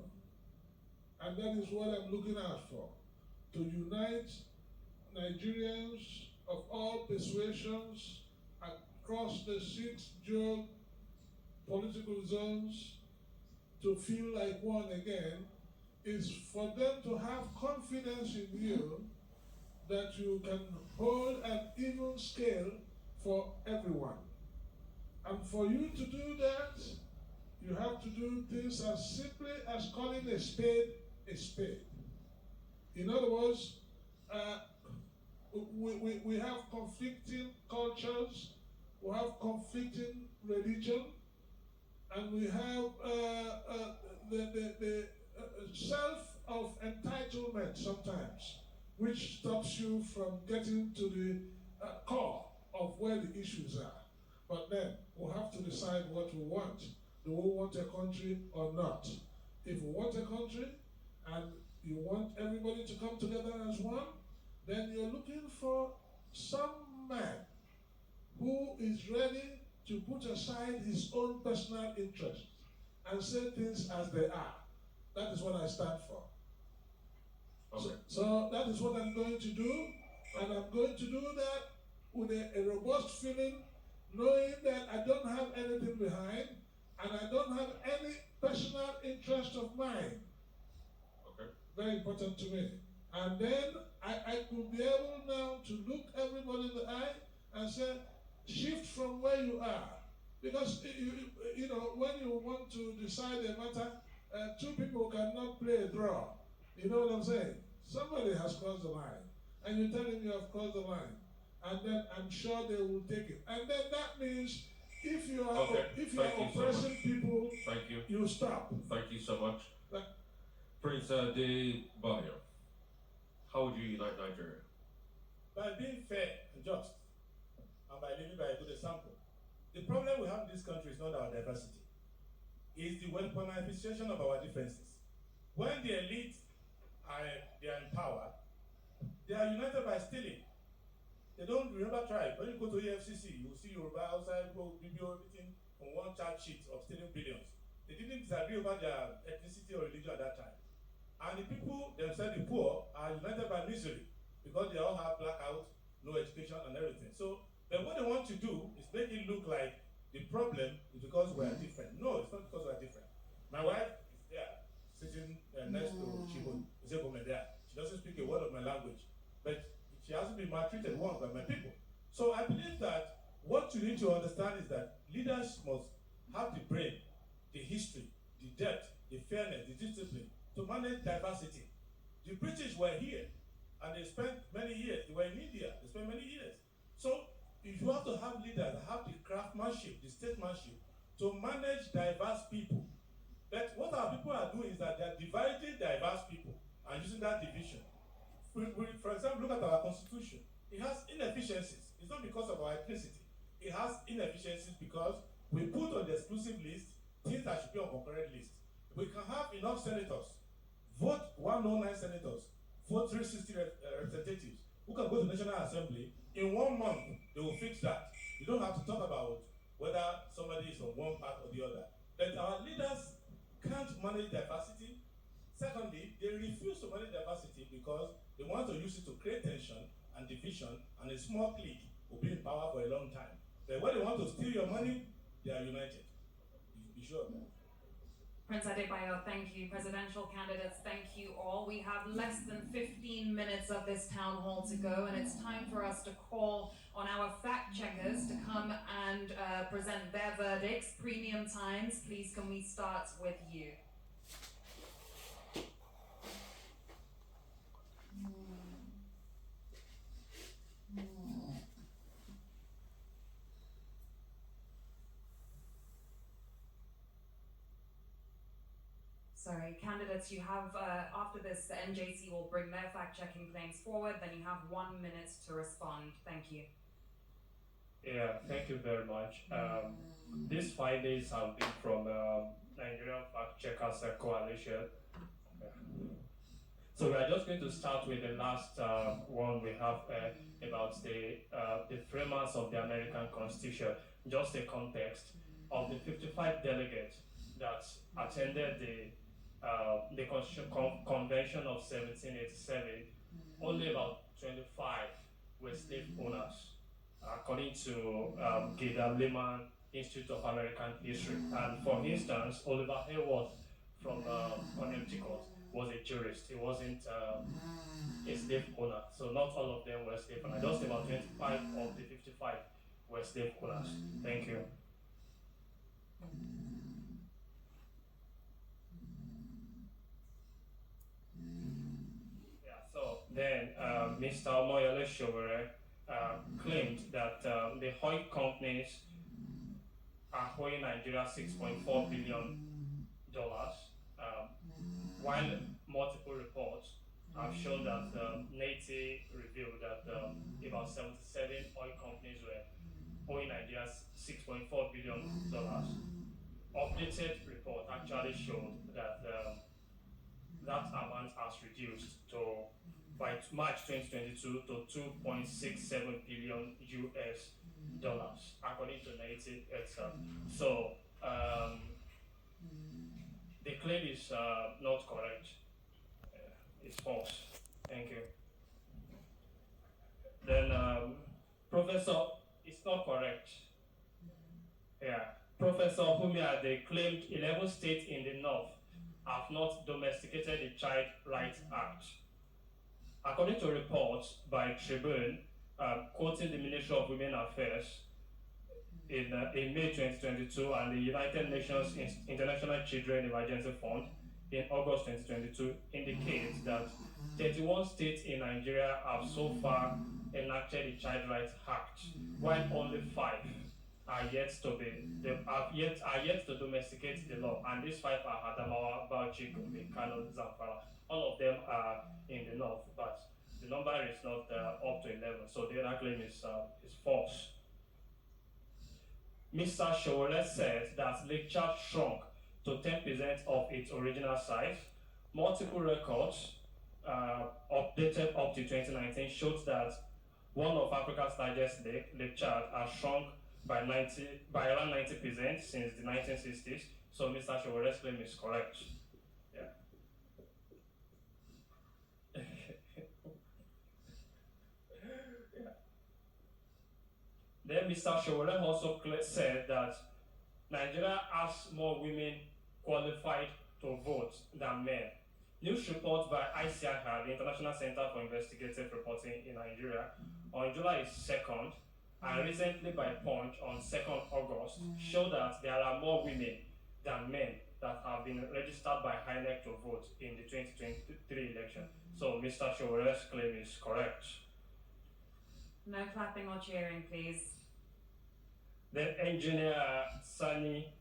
and that is what I'm looking out for, to unite Nigerians of all persuasions across the 6 geopolitical zones to feel like one again, is for them to have confidence in you that you can hold an even scale for everyone. And for you to do that, you have to do things as simply as calling a spade a spade. In other words, we have conflicting cultures, we have conflicting religion, and we have the self of entitlement sometimes, which stops you from getting to the core of where the issues are. But then we'll have to decide what we want. Do we want a country or not? If we want a country and you want everybody to come together as one, then you're looking for some man who is ready to put aside his own personal interests and say things as they are. That is what I stand for. Okay. So that is what I'm going to do, and I'm going to do that with a robust feeling, knowing that I don't have anything behind, and I don't have any personal interest of mine. Okay. Very important to me. And then I could be able now to look everybody in the eye and say, shift from where you are. Because, you know, when you want to decide a matter, 2 people cannot play a draw. You know what I'm saying? Somebody has crossed the line. And you tell him you have crossed the line. And then I'm sure they will take it. And then that means If you are Okay, if you are thank you so oppressing much. people, Thank you. you stop. Thank you so much. Like, Prince De Bayo, how would you unite Nigeria? By being fair and just, and by living by a good example. The problem we have in this country is not our diversity. It's the weaponization of our differences. When the elite they are in power, they are united by stealing. They don't remember tribe. When you go to EFCC, you will see Yoruba outside go video everything on one chart sheet of stealing billions. They didn't disagree over their ethnicity or religion at that time. And the people themselves, the poor, are united by misery because they all have blackout, no education and everything. So, but what they want to do is make it look like the problem is because we are different. No, it's not because we are different. My wife is there, sitting next to Chibo, there. She doesn't speak a word of my language, but she hasn't been maltreated once by my people. So I believe that what you need to understand is that leaders must have the brain, the history, the depth, the fairness, the discipline to manage diversity. The British were here and they spent many years. They were in India, they spent many years. So if you have to have leaders that have the craftsmanship, the statesmanship to manage diverse people. But what our people are doing is that they're dividing diverse people and using that division. For example, look at our constitution. It has inefficiencies. It's not because of our ethnicity. It has inefficiencies because we put on the exclusive list things that should be on concurrent list. We can have enough senators, vote 109 senators, vote 360 representatives who can go to the National Assembly. In 1 month, they will fix that. You don't have to talk about whether somebody is on one part or the other. But our leaders can't manage diversity. Secondly, they refuse to manage diversity because they want to use it to create tension and division, and a small clique will be in power for a long time. But when they want to steal your money, they are united. Be sure of that. Prince Adebayo, thank you. Presidential candidates, thank you all. We have less than 15 minutes of this town hall to go, and it's time for us to call on our fact checkers to come and present their verdicts. Premium Times, please can we start with you? Sorry, candidates, you have, after this, the NJC will bring their fact-checking claims forward, then you have 1 minute to respond. Thank you. Yeah, thank you very much. These findings have been from Nigerian Fact Checkers Coalition. So we are just going to start with the last one we have about the framers of the American Constitution. Just a context of the 55 delegates that attended the Constitution Convention of 1787, only about 25 were slave owners, according to Gideon Lehman Institute of American History. And for instance, Oliver Hayworth from Connecticut was a jurist. He wasn't a slave owner. So not all of them were slave owners. Just about 25 of the 55 were slave owners. Thank you. Then Mr. Omoyele Showore claimed that the oil companies are owing Nigeria $6.4 billion, while multiple reports have shown that NATI revealed that about 77 oil companies were owing Nigeria $6.4 billion. Updated report actually showed that that amount has reduced to by March 2022 to $2.67 billion according to NATI itself. So the claim is not correct. It's false. Thank you. Then Professor, it's not correct. Yeah. Professor Humiade claimed 11 states in the north have not domesticated the Child Rights Act. According to reports by Tribune, quoting the Ministry of Women Affairs in May 2022 and the United Nations International Children Emergency Fund in August 2022 indicates that 31 states in Nigeria have so far enacted the Child Rights Act, while only 5 are yet to domesticate the law, and these five are Adamawa, Bauchi, Gombe, Kano, Zamfara. All of them are in the north, but the number is not up to 11, so the other claim is false. Mr. Showole said that Lake Chad shrunk to 10% of its original size. Multiple records updated up to 2019 showed that one of Africa's largest Lake Chad, has shrunk by around 90% since the 1960s. So Mr. Showole's claim is correct. Yeah. Yeah. Then Mr. Showole also said that Nigeria has more women qualified to vote than men. News reports by ICIR, the International Center for Investigative Reporting in Nigeria, on July 2nd, and recently by Punch on 2nd August, show that there are more women than men that have been registered by INEC to vote in the 2023 election. So Mr. Showole's claim is correct. No clapping or cheering, please. Then engineer Sani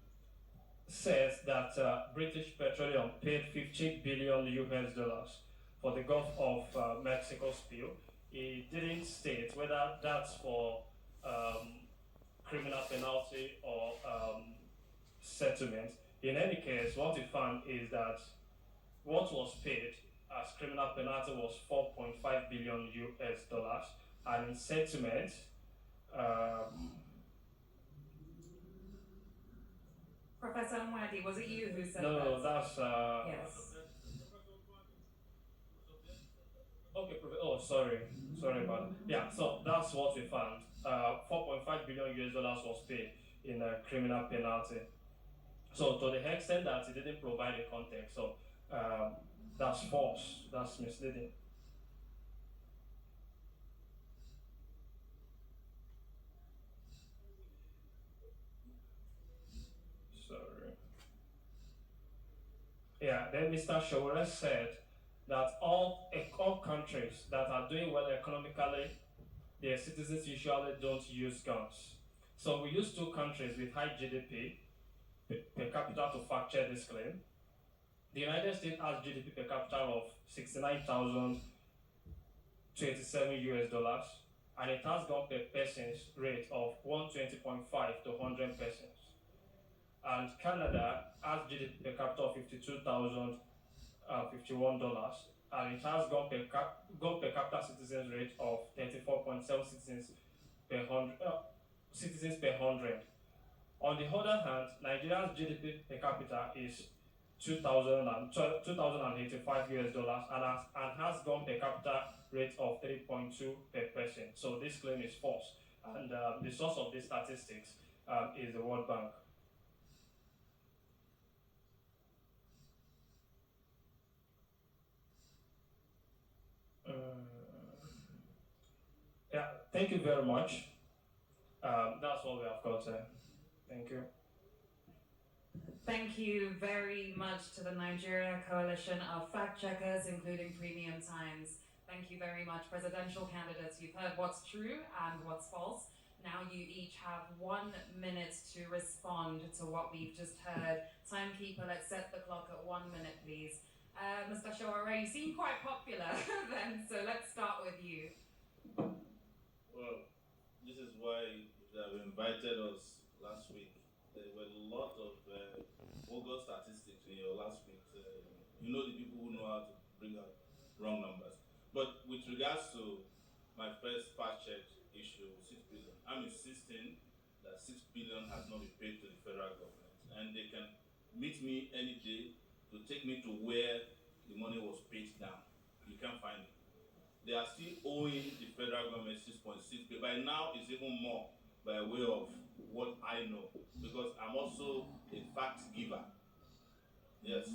says that British Petroleum paid $50 billion US for the Gulf of Mexico spill. He didn't state whether that's for criminal penalty or settlement. In any case, what we found is that what was paid as criminal penalty was $4.5 billion US, and in settlement, Professor Mwadi, was it you who said that? No, that's yes. Okay, oh, sorry about it. Yeah, so that's what we found. $4.5 billion US was paid in a criminal penalty. So to the extent that it didn't provide a context, so that's false, that's misleading. Sorry. Yeah, then Mr. Showole said that all countries that are doing well economically, their citizens usually don't use guns. So we use two countries with high GDP per capita to fact check this claim. The United States has GDP per capita of $69,027 US, and it has gone per person's rate of 120.5 to 100 persons. And Canada has GDP per capita of $52,051, and it has gone per capita citizens rate of 34.7 citizens per 100. On the other hand, Nigeria's GDP per capita is $2,085 US, and has gone per capita rate of 3.2 per person. So this claim is false, and the source of these statistics is the World Bank. Yeah, thank you very much. That's all we have got. Thank you. Thank you very much to the Nigeria Coalition of Fact Checkers, including Premium Times. Thank you very much, presidential candidates. You've heard what's true and what's false. Now you each have 1 minute to respond to what we've just heard. Timekeeper, let's set the clock at 1 minute, please. Mr. Showore, you seem quite popular then, so let's start with you. Well, this is why they have invited us last week. There were a lot of bogus statistics in your last week. You know the people who know how to bring out wrong numbers. But with regards to my first fact check issue, 6 billion, I'm insisting that 6 billion has not been paid to the federal government, and they can meet me any day to take me to where the money was paid down. You can't find it. They are still owing the federal government 6.6 billion. By now, it's even more by way of what I know, because I'm also a fact giver. Yes.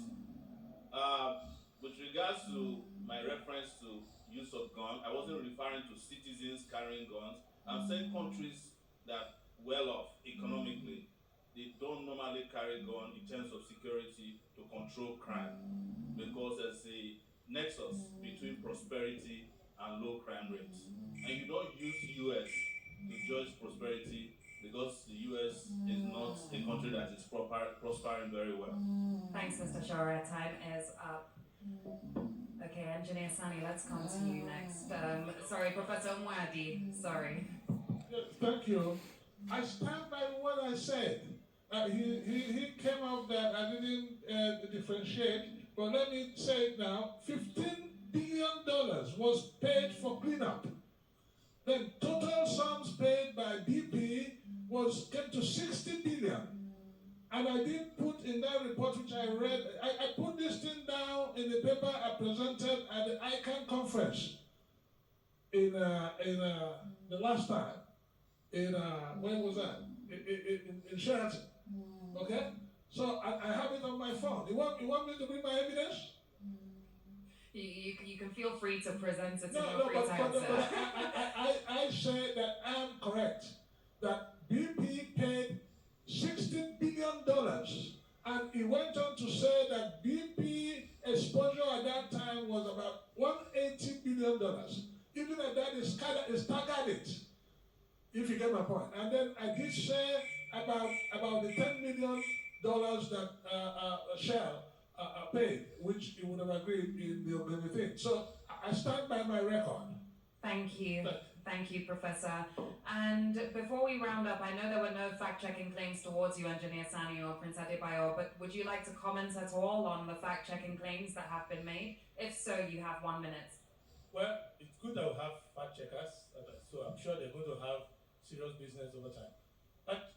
With regards to my reference to use of guns, I wasn't referring to citizens carrying guns. I'm saying countries that well off economically, they don't normally carry gun in terms of security to control crime, because there's a nexus between prosperity and low crime rates. And you don't use US to judge prosperity because the US is not a country that is prospering very well. Thanks, Mr. Shora. Time is up. Okay, Engineer Sani, let's come to you next. Sorry, Professor Mwadi. Sorry. Yeah, thank you. I stand by what I said. He came out that I didn't differentiate, but let me say it now. $15 billion was paid for cleanup. Then total sums paid by BP came to 60 billion. And I did put in that report which I read, I put this thing down in the paper I presented at the ICANN conference in the last time. When was that? In Sheraton. Okay? So I have it on my phone. You want me to bring my evidence? You can feel free to present it. But I say that I'm correct. That BP paid $60 billion, and he went on to say that BP exposure at that time was about $180 billion. Even at that, is staggered it. If you get my point. And then I did say about the $10 million that Shell paid, which you would have agreed in the thing. So I stand by my record. Thank you. Thank you, Professor. And before we round up, I know there were no fact-checking claims towards you, Engineer Sani or Prince Adebayo, but would you like to comment at all on the fact-checking claims that have been made? If so, you have 1 minute. Well, it's good that we have fact checkers, so I'm sure they're going to have serious business over time. But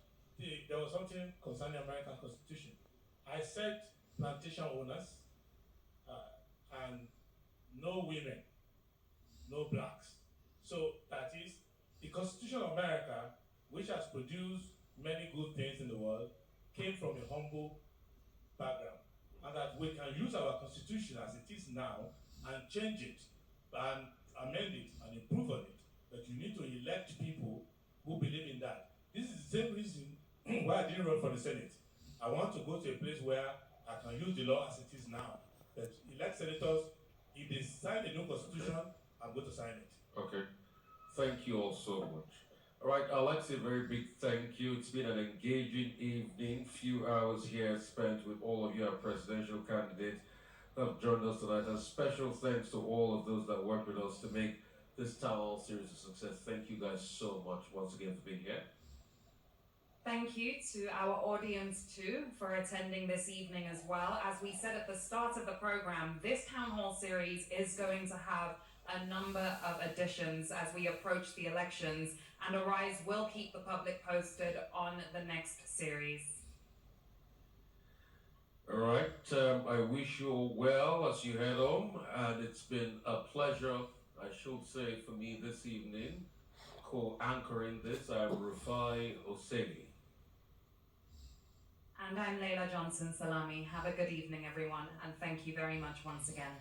there was something concerning the American Constitution. I said plantation owners and no women, no blacks. So that is the Constitution of America, which has produced many good things in the world, came from a humble background. And that we can use our Constitution as it is now and change it and amend it and improve on it. But you need to elect people who believe in that. This is the same reason why I didn't run for the Senate. I want to go to a place where I can use the law as it is now. But elect senators, if they sign a new constitution, I'm going to sign it. Okay. Thank you all so much. All right, I'd like to say a very big thank you. It's been an engaging evening, few hours here spent with all of you, our presidential candidates who have joined us tonight. And special thanks to all of those that worked with us to make this town hall series a success. Thank you guys so much once again for being here. Thank you to our audience too for attending this evening as well. As we said at the start of the program, this town hall series is going to have a number of additions as we approach the elections, and Arise will keep the public posted on the next series. All right, I wish you all well as you head home, and it's been a pleasure, I should say, for me this evening, co-anchoring this. I'm Rufai Osei. And I'm Leila Johnson Salami. Have a good evening, everyone, and thank you very much once again.